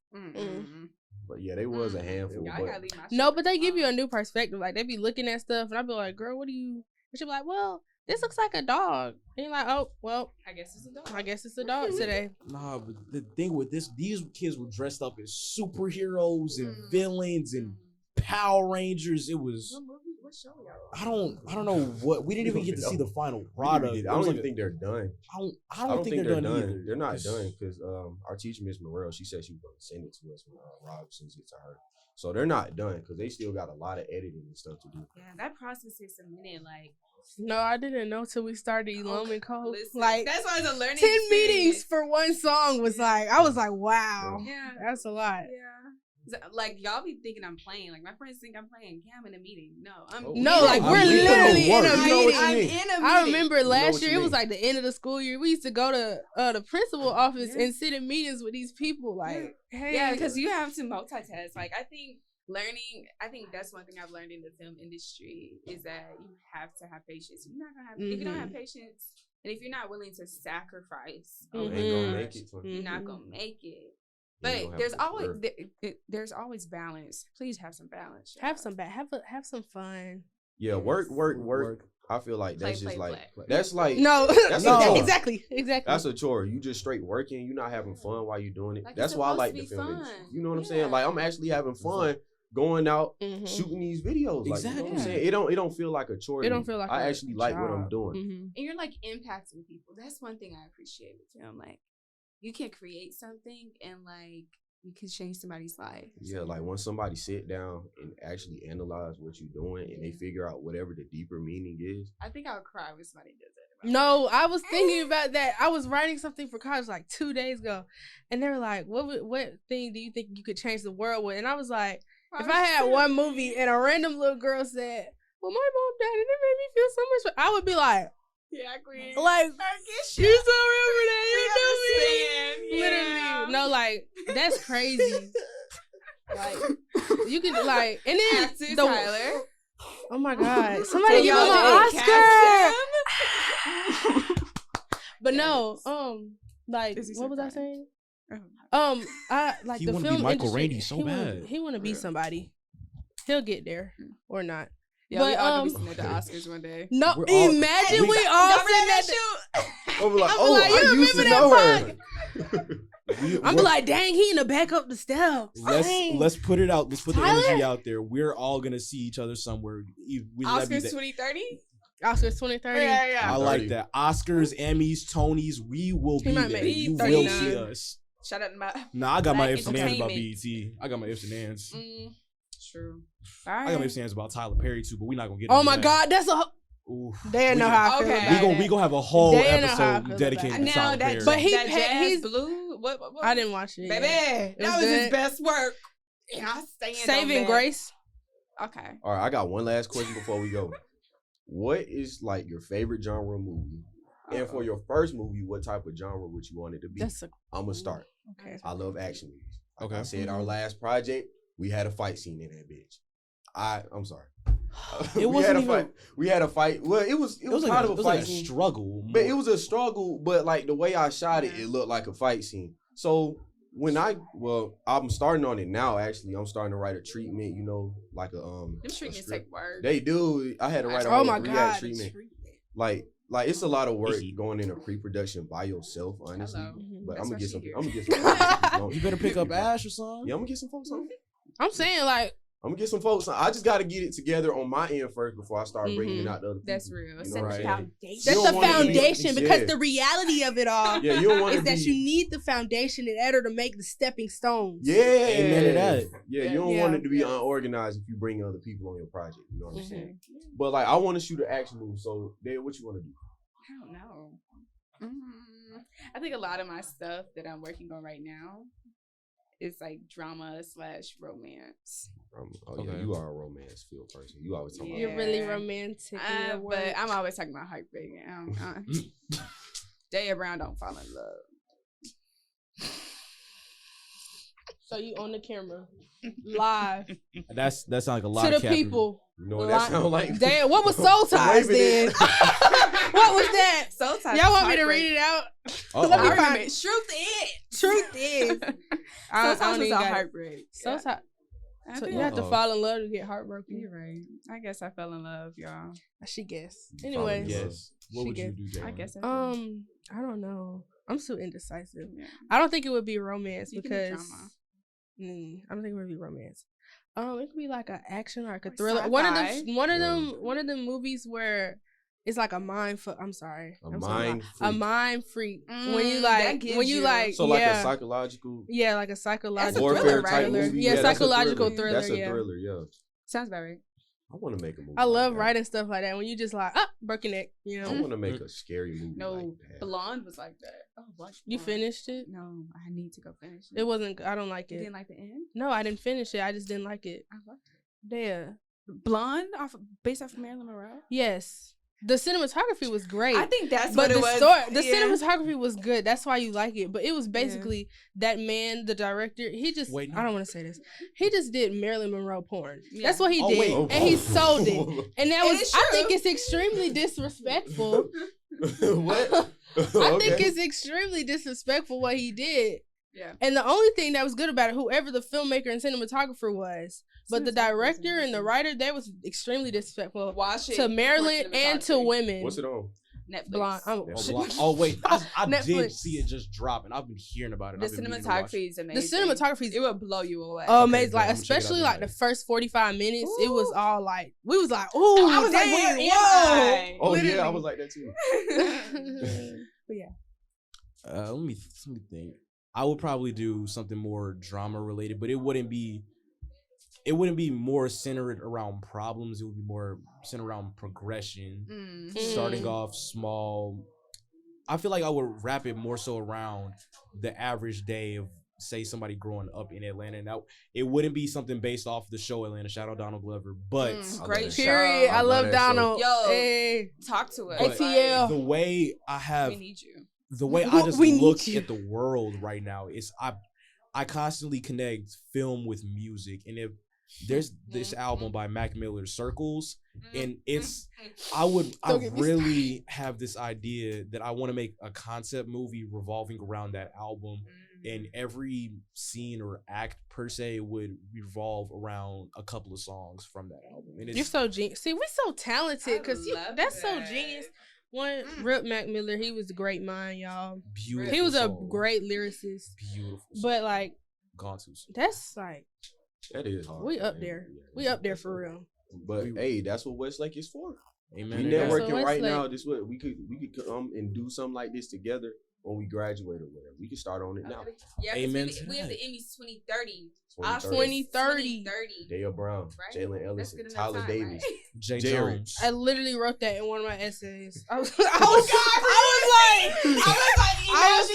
[SPEAKER 2] But yeah, they was a handful.
[SPEAKER 3] I
[SPEAKER 2] But
[SPEAKER 3] gotta leave my
[SPEAKER 4] No,
[SPEAKER 3] shit
[SPEAKER 4] but they give you a
[SPEAKER 3] alone.
[SPEAKER 4] new perspective. Like they be looking at stuff, and I be like, "Girl, what do you?" And she be like, "Well, this looks like a dog." And you're like, "Oh, well,
[SPEAKER 3] I guess it's a dog.
[SPEAKER 4] I guess it's a dog today."
[SPEAKER 1] Nah, but the thing with these kids were dressed up as superheroes and villains and Power Rangers. It was.
[SPEAKER 3] What movie? What show y'all?
[SPEAKER 1] I don't know what we didn't even get to see the final product.
[SPEAKER 2] I don't even think they're done.
[SPEAKER 1] I don't think they're done either.
[SPEAKER 2] They're not done because our teacher, Miss Morrell, she said she was going to send it to us when Rob sends it to her. So they're not done because they still got a lot of editing and stuff to do.
[SPEAKER 3] Yeah, that process takes a minute. Like,
[SPEAKER 4] No, I didn't know till we started Elom and Co.
[SPEAKER 3] listen,
[SPEAKER 4] Like
[SPEAKER 3] that's why it's a learning
[SPEAKER 4] 10
[SPEAKER 3] experience.
[SPEAKER 4] meetings for one song was like, I was like, wow,
[SPEAKER 3] Yeah,
[SPEAKER 4] that's a lot.
[SPEAKER 3] yeah. Like y'all be thinking I'm playing. Like my friends think I'm playing. Yeah, I'm in a meeting. No, I'm.
[SPEAKER 4] No, like we're
[SPEAKER 2] we
[SPEAKER 4] literally
[SPEAKER 2] don't
[SPEAKER 4] in a
[SPEAKER 2] work. You know what
[SPEAKER 4] meeting.
[SPEAKER 2] you
[SPEAKER 3] I'm
[SPEAKER 2] mean.
[SPEAKER 3] in a meeting.
[SPEAKER 4] I remember last
[SPEAKER 2] what
[SPEAKER 4] year,
[SPEAKER 2] you
[SPEAKER 4] it was
[SPEAKER 2] mean.
[SPEAKER 4] like the end of the school year. We used to go to the principal office and sit in meetings with these people. Like, hey,
[SPEAKER 3] Yeah, because you have to multitask. Like I think that's one thing I've learned in the film industry is that you have to have patience. You're not gonna have if you don't have patience, and if you're not willing to sacrifice,
[SPEAKER 2] Ain't gonna make it.
[SPEAKER 3] you're not gonna make it.
[SPEAKER 2] You don't
[SPEAKER 3] But
[SPEAKER 2] have
[SPEAKER 3] there's
[SPEAKER 2] to
[SPEAKER 3] always
[SPEAKER 2] work.
[SPEAKER 3] there's always balance. Please have some balance.
[SPEAKER 4] have some fun.
[SPEAKER 2] Yeah, work. I feel like that's
[SPEAKER 3] Play,
[SPEAKER 2] just
[SPEAKER 3] play,
[SPEAKER 2] like
[SPEAKER 3] play.
[SPEAKER 2] that's like
[SPEAKER 4] No,
[SPEAKER 2] That's
[SPEAKER 1] a chore.
[SPEAKER 4] exactly.
[SPEAKER 2] that's a chore. You just straight working. You're not having fun while you're doing it.
[SPEAKER 3] Like,
[SPEAKER 2] That's
[SPEAKER 3] it's
[SPEAKER 2] why I
[SPEAKER 3] supposed
[SPEAKER 2] like
[SPEAKER 3] to
[SPEAKER 2] the
[SPEAKER 3] be
[SPEAKER 2] film
[SPEAKER 3] fun.
[SPEAKER 2] industry. You know what I'm
[SPEAKER 3] Yeah.
[SPEAKER 2] saying? Like I'm actually having fun going out shooting these videos. Like, you know what I'm
[SPEAKER 1] Exactly.
[SPEAKER 2] saying? It don't feel like a chore.
[SPEAKER 4] It
[SPEAKER 2] to
[SPEAKER 4] don't
[SPEAKER 2] me.
[SPEAKER 4] feel like
[SPEAKER 2] I
[SPEAKER 4] a
[SPEAKER 2] actually like what I'm
[SPEAKER 4] job.
[SPEAKER 2] doing.
[SPEAKER 3] And you're like impacting people. That's one thing I appreciate with film. Like you can create something and like you can change somebody's life.
[SPEAKER 2] Yeah, like when somebody sit down and actually analyze what you're doing and they figure out whatever the deeper meaning is.
[SPEAKER 3] I think I'll cry when somebody does that.
[SPEAKER 4] No, I was thinking about that. I was writing something for college like 2 days ago, and they were like, "What thing do you think you could change the world with?" And I was like, if I had one movie and a random little girl said, "Well, my mom died and it made me feel so much," I would be like,
[SPEAKER 3] Yeah, I agree.
[SPEAKER 4] like,
[SPEAKER 3] I get
[SPEAKER 4] you
[SPEAKER 3] you.
[SPEAKER 4] so real for that. You know
[SPEAKER 3] understand.
[SPEAKER 4] me. Literally.
[SPEAKER 3] Yeah.
[SPEAKER 4] No, like, that's crazy. Like, you could, like, and then
[SPEAKER 3] Actor Tyler.
[SPEAKER 4] oh my God. Somebody
[SPEAKER 3] Can
[SPEAKER 4] give him
[SPEAKER 3] y'all
[SPEAKER 4] an
[SPEAKER 3] cast
[SPEAKER 4] Oscar. But no, like,
[SPEAKER 3] Is he
[SPEAKER 4] what was I
[SPEAKER 3] surprised?
[SPEAKER 4] saying?
[SPEAKER 3] Oh.
[SPEAKER 4] I like
[SPEAKER 1] He
[SPEAKER 4] the
[SPEAKER 1] wanna be
[SPEAKER 4] film
[SPEAKER 1] Michael
[SPEAKER 4] industry,
[SPEAKER 1] Rainey so
[SPEAKER 4] he wanna-
[SPEAKER 1] bad.
[SPEAKER 4] He want to be somebody. He'll get there or not.
[SPEAKER 3] Yeah, we
[SPEAKER 4] But,
[SPEAKER 3] all gonna be sitting at the Oscars one day.
[SPEAKER 4] No,
[SPEAKER 1] We're all-
[SPEAKER 4] imagine
[SPEAKER 1] we-
[SPEAKER 4] we all
[SPEAKER 3] Don't
[SPEAKER 4] sitting
[SPEAKER 3] forget
[SPEAKER 4] at the.
[SPEAKER 3] shoot.
[SPEAKER 2] I'm like,
[SPEAKER 4] I'm
[SPEAKER 2] oh,
[SPEAKER 4] like, you
[SPEAKER 2] I used to
[SPEAKER 4] remember
[SPEAKER 2] know
[SPEAKER 4] that
[SPEAKER 2] her.
[SPEAKER 4] I'm like, dang, he in the back up the steps. Dang.
[SPEAKER 1] Let's put it out. Let's put the
[SPEAKER 4] Tyler?
[SPEAKER 1] energy out there. We're all gonna see each other somewhere.
[SPEAKER 3] Oscars 2030.
[SPEAKER 4] Oscars 2030.
[SPEAKER 1] I like that. Oscars, Emmys, Tonys. We will
[SPEAKER 4] He
[SPEAKER 1] be
[SPEAKER 4] might
[SPEAKER 1] there.
[SPEAKER 4] make
[SPEAKER 1] You
[SPEAKER 4] 39.
[SPEAKER 1] will see us.
[SPEAKER 3] Shout out to my.
[SPEAKER 1] Nah, I got my
[SPEAKER 3] Black
[SPEAKER 1] ifs and ands about
[SPEAKER 3] entertainment.
[SPEAKER 1] BET. I got my ifs and ands.
[SPEAKER 3] True. All
[SPEAKER 1] I got my
[SPEAKER 3] right.
[SPEAKER 1] ifs and ands about Tyler Perry too, but we're not gonna get.
[SPEAKER 4] Oh
[SPEAKER 1] into
[SPEAKER 4] my
[SPEAKER 1] that.
[SPEAKER 4] God, that's a.
[SPEAKER 1] Ooh,
[SPEAKER 4] They know how I feel
[SPEAKER 5] Okay.
[SPEAKER 4] about
[SPEAKER 1] we gonna have a whole
[SPEAKER 4] They know how I
[SPEAKER 1] episode
[SPEAKER 4] feel
[SPEAKER 1] dedicated
[SPEAKER 4] about
[SPEAKER 1] to
[SPEAKER 5] Now
[SPEAKER 1] Tyler
[SPEAKER 5] that,
[SPEAKER 1] Perry.
[SPEAKER 4] But he
[SPEAKER 5] that
[SPEAKER 4] pa-
[SPEAKER 5] Jazz
[SPEAKER 4] he's-
[SPEAKER 5] Blue, what?
[SPEAKER 4] I didn't watch it.
[SPEAKER 5] Baby,
[SPEAKER 4] It
[SPEAKER 5] that was his
[SPEAKER 4] good.
[SPEAKER 5] best work. And I stand on
[SPEAKER 4] Saving
[SPEAKER 5] that.
[SPEAKER 4] Grace.
[SPEAKER 5] Okay.
[SPEAKER 2] All right, I got one last question before we go. What is like your favorite genre movie? And for your first movie, what type of genre would you want it to be?
[SPEAKER 4] That's a
[SPEAKER 2] I'm gonna start.
[SPEAKER 4] okay.
[SPEAKER 2] I love action movies. Like I
[SPEAKER 1] Okay.
[SPEAKER 2] said, our last project, we had a fight scene in that bitch. I'm sorry.
[SPEAKER 1] It
[SPEAKER 2] we
[SPEAKER 1] wasn't
[SPEAKER 2] had a
[SPEAKER 1] even-
[SPEAKER 2] fight. We had a fight. Well, it was
[SPEAKER 1] like
[SPEAKER 2] kind
[SPEAKER 1] a,
[SPEAKER 2] of
[SPEAKER 1] it
[SPEAKER 2] a
[SPEAKER 1] was like
[SPEAKER 2] fight
[SPEAKER 1] a
[SPEAKER 2] scene.
[SPEAKER 1] struggle,
[SPEAKER 2] But it was a struggle, but like the way I shot it,
[SPEAKER 5] Yeah.
[SPEAKER 2] it looked like a fight scene. So when I'm starting on it now. Actually, I'm starting to write a treatment. You know, like a
[SPEAKER 5] Them treatments take work.
[SPEAKER 2] They do. I had to write a
[SPEAKER 4] Oh
[SPEAKER 2] whole
[SPEAKER 4] my
[SPEAKER 2] 3-act
[SPEAKER 4] God.
[SPEAKER 2] treatment. Like it's a lot of work
[SPEAKER 1] Easy.
[SPEAKER 2] going into pre-production by yourself, honestly.
[SPEAKER 5] Hello.
[SPEAKER 2] But
[SPEAKER 5] That's
[SPEAKER 2] I'm
[SPEAKER 5] why
[SPEAKER 2] gonna get
[SPEAKER 5] she
[SPEAKER 2] some.
[SPEAKER 5] here.
[SPEAKER 2] I'm gonna get some. folks on.
[SPEAKER 1] You better pick up Ash or something.
[SPEAKER 2] Yeah, I'm gonna get some folks on.
[SPEAKER 4] I'm saying like
[SPEAKER 2] I'm gonna get some folks on. I just gotta get it together on my end first before I start bringing it out to other people.
[SPEAKER 5] That's real.
[SPEAKER 2] You
[SPEAKER 5] Set
[SPEAKER 2] know
[SPEAKER 5] the
[SPEAKER 2] what I'm saying?
[SPEAKER 5] foundation.
[SPEAKER 4] that's
[SPEAKER 2] You
[SPEAKER 4] the
[SPEAKER 2] don't wanna be-
[SPEAKER 4] foundation because
[SPEAKER 2] yeah.
[SPEAKER 4] the reality of it all
[SPEAKER 2] Yeah, you don't want
[SPEAKER 4] is
[SPEAKER 2] to
[SPEAKER 4] that
[SPEAKER 2] be.
[SPEAKER 4] you need the foundation in order to make the stepping stones.
[SPEAKER 2] Yeah,
[SPEAKER 1] Amen to that.
[SPEAKER 2] Yeah, you don't
[SPEAKER 4] Yeah.
[SPEAKER 2] want it to be
[SPEAKER 5] Yeah.
[SPEAKER 2] unorganized if you bring other people on your project. You know what I'm
[SPEAKER 4] Mhm.
[SPEAKER 2] saying? But like, I want to shoot an action movie. So, Dave, what you want to do?
[SPEAKER 5] I don't know. I think a lot of my stuff that I'm working on right now is like drama / romance.
[SPEAKER 2] Yeah,
[SPEAKER 1] Okay.
[SPEAKER 2] you are a romance field person. You always talk about.
[SPEAKER 4] You're really
[SPEAKER 5] Yeah.
[SPEAKER 4] romantic. in your
[SPEAKER 5] But
[SPEAKER 4] work.
[SPEAKER 5] I'm always talking about heartbreak. Daya Brown don't fall in love.
[SPEAKER 4] So you on the camera, live
[SPEAKER 1] That sounds like a lot
[SPEAKER 4] to
[SPEAKER 1] of
[SPEAKER 4] the
[SPEAKER 1] capping.
[SPEAKER 4] people.
[SPEAKER 2] You know what that sound like?
[SPEAKER 4] Damn, what was Soul Ties
[SPEAKER 2] Waving
[SPEAKER 4] then?
[SPEAKER 2] it.
[SPEAKER 4] What was that?
[SPEAKER 5] So
[SPEAKER 4] Y'all want me to read it out?
[SPEAKER 1] Uh-oh.
[SPEAKER 4] Let me
[SPEAKER 5] I
[SPEAKER 4] find
[SPEAKER 5] remember
[SPEAKER 4] it.
[SPEAKER 5] it. Truth is.
[SPEAKER 4] Truth is, I
[SPEAKER 5] Sometimes
[SPEAKER 4] don't
[SPEAKER 5] was
[SPEAKER 4] even
[SPEAKER 5] a
[SPEAKER 4] got it.
[SPEAKER 5] heartbreak.
[SPEAKER 4] Soul
[SPEAKER 5] Yeah.
[SPEAKER 4] Ties.
[SPEAKER 5] I
[SPEAKER 4] So
[SPEAKER 5] think
[SPEAKER 4] you have to
[SPEAKER 1] Uh-oh.
[SPEAKER 4] fall in love to get heartbroken.
[SPEAKER 5] You're right. I guess I fell in love, y'all.
[SPEAKER 4] She guess.
[SPEAKER 2] You fall in
[SPEAKER 4] Anyways,
[SPEAKER 2] love.
[SPEAKER 1] Yes. What
[SPEAKER 4] She
[SPEAKER 1] would you
[SPEAKER 4] get-
[SPEAKER 1] do, Jay?
[SPEAKER 5] I guess I did.
[SPEAKER 4] I don't know. I'm so indecisive.
[SPEAKER 5] Yeah.
[SPEAKER 4] I don't think it would be romance
[SPEAKER 5] You can do
[SPEAKER 4] because
[SPEAKER 5] drama.
[SPEAKER 4] I don't think it would be romance. It could be like an action or like a
[SPEAKER 5] Or
[SPEAKER 4] thriller.
[SPEAKER 5] sci-fi.
[SPEAKER 4] One of them movies where it's like a mind. I'm sorry.
[SPEAKER 2] A
[SPEAKER 4] I'm so
[SPEAKER 2] mind
[SPEAKER 4] sorry. A
[SPEAKER 2] freak.
[SPEAKER 4] mind freak. When you
[SPEAKER 5] that
[SPEAKER 4] like,
[SPEAKER 5] gives
[SPEAKER 4] when you
[SPEAKER 5] you-
[SPEAKER 4] like,
[SPEAKER 2] So like
[SPEAKER 4] yeah,
[SPEAKER 2] a psychological
[SPEAKER 4] yeah, like a psychological
[SPEAKER 5] thriller,
[SPEAKER 2] warfare
[SPEAKER 5] right?
[SPEAKER 2] type
[SPEAKER 5] Thriller.
[SPEAKER 2] movie.
[SPEAKER 4] Yeah,
[SPEAKER 2] that's a
[SPEAKER 4] psychological thriller,
[SPEAKER 2] That's a
[SPEAKER 4] yeah.
[SPEAKER 2] thriller. Yeah.
[SPEAKER 5] Sounds about right.
[SPEAKER 2] I want to make a movie.
[SPEAKER 4] I love
[SPEAKER 2] like that.
[SPEAKER 4] writing stuff like that. When you just like, broke your neck, you know.
[SPEAKER 2] I want to make a scary movie
[SPEAKER 5] No,
[SPEAKER 2] like that.
[SPEAKER 5] Blonde was like that. Oh, watch
[SPEAKER 4] You
[SPEAKER 5] Blonde.
[SPEAKER 4] finished it?
[SPEAKER 5] No, I need to go finish it.
[SPEAKER 4] It wasn't. I don't like
[SPEAKER 5] You
[SPEAKER 4] it.
[SPEAKER 5] didn't like the end?
[SPEAKER 4] No, I didn't finish it. I just didn't like it.
[SPEAKER 5] I loved it.
[SPEAKER 4] There.
[SPEAKER 5] Blonde, based off of Marilyn Monroe.
[SPEAKER 4] Yes. The cinematography was great.
[SPEAKER 5] I think that's
[SPEAKER 4] but
[SPEAKER 5] what it
[SPEAKER 4] the
[SPEAKER 5] was.
[SPEAKER 4] story, the
[SPEAKER 5] Yeah.
[SPEAKER 4] cinematography was good. That's why you like it. But it was basically that man, the director. He just,
[SPEAKER 1] Wait, no.
[SPEAKER 4] I don't want to say this. He just did Marilyn Monroe porn.
[SPEAKER 5] Yeah.
[SPEAKER 4] That's what he
[SPEAKER 1] Oh,
[SPEAKER 4] did,
[SPEAKER 1] wait.
[SPEAKER 4] and he sold it. And that
[SPEAKER 5] It
[SPEAKER 4] was,
[SPEAKER 5] is
[SPEAKER 4] I
[SPEAKER 5] true.
[SPEAKER 4] think it's extremely disrespectful.
[SPEAKER 2] What?
[SPEAKER 4] I think it's extremely disrespectful what he did.
[SPEAKER 5] Yeah.
[SPEAKER 4] And the only thing that was good about it, whoever the filmmaker and cinematographer was, but the director and the writer, they was extremely disrespectful
[SPEAKER 5] Watch it
[SPEAKER 4] to
[SPEAKER 5] for
[SPEAKER 4] Maryland and to
[SPEAKER 5] cinematography.
[SPEAKER 4] women.
[SPEAKER 2] What's it on?
[SPEAKER 5] Netflix.
[SPEAKER 4] Blonde.
[SPEAKER 1] Oh, wait, I did
[SPEAKER 4] Netflix.
[SPEAKER 1] see it just drop, and I've been hearing about it.
[SPEAKER 5] The
[SPEAKER 1] I've been meaning to watch it.
[SPEAKER 5] cinematography is
[SPEAKER 4] The
[SPEAKER 5] amazing.
[SPEAKER 4] cinematography
[SPEAKER 5] It will blow you away.
[SPEAKER 4] amazing.
[SPEAKER 1] good.
[SPEAKER 4] Like
[SPEAKER 1] I'm gonna check it out
[SPEAKER 4] especially like the
[SPEAKER 1] tonight.
[SPEAKER 4] first 45 minutes, it was
[SPEAKER 5] Ooh.
[SPEAKER 4] all like we was like, ooh,
[SPEAKER 5] I was like,
[SPEAKER 4] dang,
[SPEAKER 5] where am
[SPEAKER 4] whoa.
[SPEAKER 5] I?
[SPEAKER 2] Oh yeah, I
[SPEAKER 4] Literally.
[SPEAKER 2] was like that too.
[SPEAKER 4] But yeah.
[SPEAKER 1] Let me think. I would probably do something more drama related, but it wouldn't be more centered around problems. It would be more centered around progression. Starting off small. I feel like I would wrap it more so around the average day of, say, somebody growing up in Atlanta. Now, it wouldn't be something based off the show Atlanta. Shout out Donald Glover, but
[SPEAKER 5] Great show.
[SPEAKER 4] Period. I
[SPEAKER 2] love
[SPEAKER 4] love
[SPEAKER 2] that show.
[SPEAKER 4] Donald.
[SPEAKER 5] Yo.
[SPEAKER 4] Hey.
[SPEAKER 5] Talk to us.
[SPEAKER 1] But
[SPEAKER 4] ATL.
[SPEAKER 1] the way I have
[SPEAKER 5] We need you.
[SPEAKER 1] the way I just
[SPEAKER 4] We need
[SPEAKER 1] look
[SPEAKER 4] you.
[SPEAKER 1] at the world right now is I constantly connect film with music, and if there's this album by Mac Miller, Circles, and I
[SPEAKER 4] Don't get me
[SPEAKER 1] really have this idea that I want to make a concept movie revolving around that album, and every scene or act per se would revolve around a couple of songs from that album. And
[SPEAKER 4] You're so genius. See, we're so talented because
[SPEAKER 5] love
[SPEAKER 4] that's so
[SPEAKER 5] that.
[SPEAKER 4] genius. One, Rip Mac Miller, he was a great mind, y'all.
[SPEAKER 1] beautiful.
[SPEAKER 4] He was a
[SPEAKER 1] soul.
[SPEAKER 4] great lyricist.
[SPEAKER 1] beautiful, soul.
[SPEAKER 4] But like,
[SPEAKER 1] gone too soon.
[SPEAKER 4] that's like,
[SPEAKER 2] That is hard.
[SPEAKER 4] we up
[SPEAKER 2] man.
[SPEAKER 4] there.
[SPEAKER 2] Yeah,
[SPEAKER 4] We up there for real.
[SPEAKER 2] But hey, that's what Westlake is for.
[SPEAKER 1] Amen.
[SPEAKER 2] We
[SPEAKER 1] to that.
[SPEAKER 4] That's
[SPEAKER 2] networking
[SPEAKER 4] what
[SPEAKER 2] right
[SPEAKER 4] Westlake-
[SPEAKER 2] now. This what we could come and do something like this together when we graduate or whatever. We can start on it now.
[SPEAKER 5] Yeah, 'cause
[SPEAKER 1] Amen
[SPEAKER 5] we,
[SPEAKER 1] to
[SPEAKER 5] we have
[SPEAKER 1] that.
[SPEAKER 5] the Emmys 2030.
[SPEAKER 2] 2030.
[SPEAKER 4] 2030.
[SPEAKER 2] Daya Brown,
[SPEAKER 5] Right?
[SPEAKER 2] Jalen
[SPEAKER 5] That's
[SPEAKER 2] Ellis,
[SPEAKER 5] good enough
[SPEAKER 2] Tyler
[SPEAKER 5] time,
[SPEAKER 2] Davis,
[SPEAKER 5] right?
[SPEAKER 1] Jay
[SPEAKER 2] Jared.
[SPEAKER 1] Jones.
[SPEAKER 4] I literally wrote that in one of my essays. I was
[SPEAKER 5] Oh,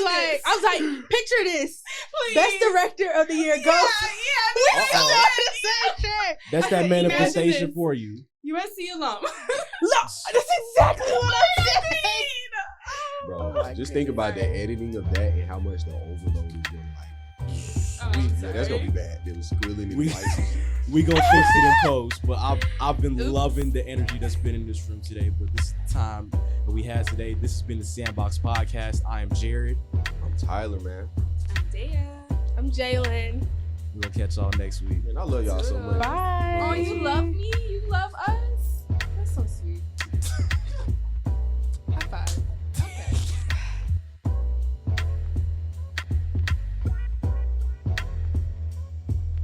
[SPEAKER 4] like, I was like, picture this.
[SPEAKER 5] Please.
[SPEAKER 4] Best director of the year goes.
[SPEAKER 1] Uh-oh. That's that
[SPEAKER 4] Imagine
[SPEAKER 1] manifestation
[SPEAKER 4] this.
[SPEAKER 1] for you.
[SPEAKER 5] USC alum.
[SPEAKER 4] Look, that's exactly what I said.
[SPEAKER 2] bro.
[SPEAKER 1] my
[SPEAKER 2] Just think about
[SPEAKER 5] goodness.
[SPEAKER 2] the editing of that and how much the overload is going to Yeah, that's gonna be bad. There was squealing in
[SPEAKER 1] We-
[SPEAKER 2] devices.
[SPEAKER 1] We gonna fix it in post, but I've been loving the energy that's been in this room today. But this is the time that we had today. This has been the Sandbox Podcast. I am Jared.
[SPEAKER 2] I'm Tyler, man.
[SPEAKER 5] I'm Daya.
[SPEAKER 4] I'm Jaylin.
[SPEAKER 1] We're gonna catch y'all next week.
[SPEAKER 2] Man, I love y'all so much.
[SPEAKER 4] Bye.
[SPEAKER 5] Oh, you love me? You love us?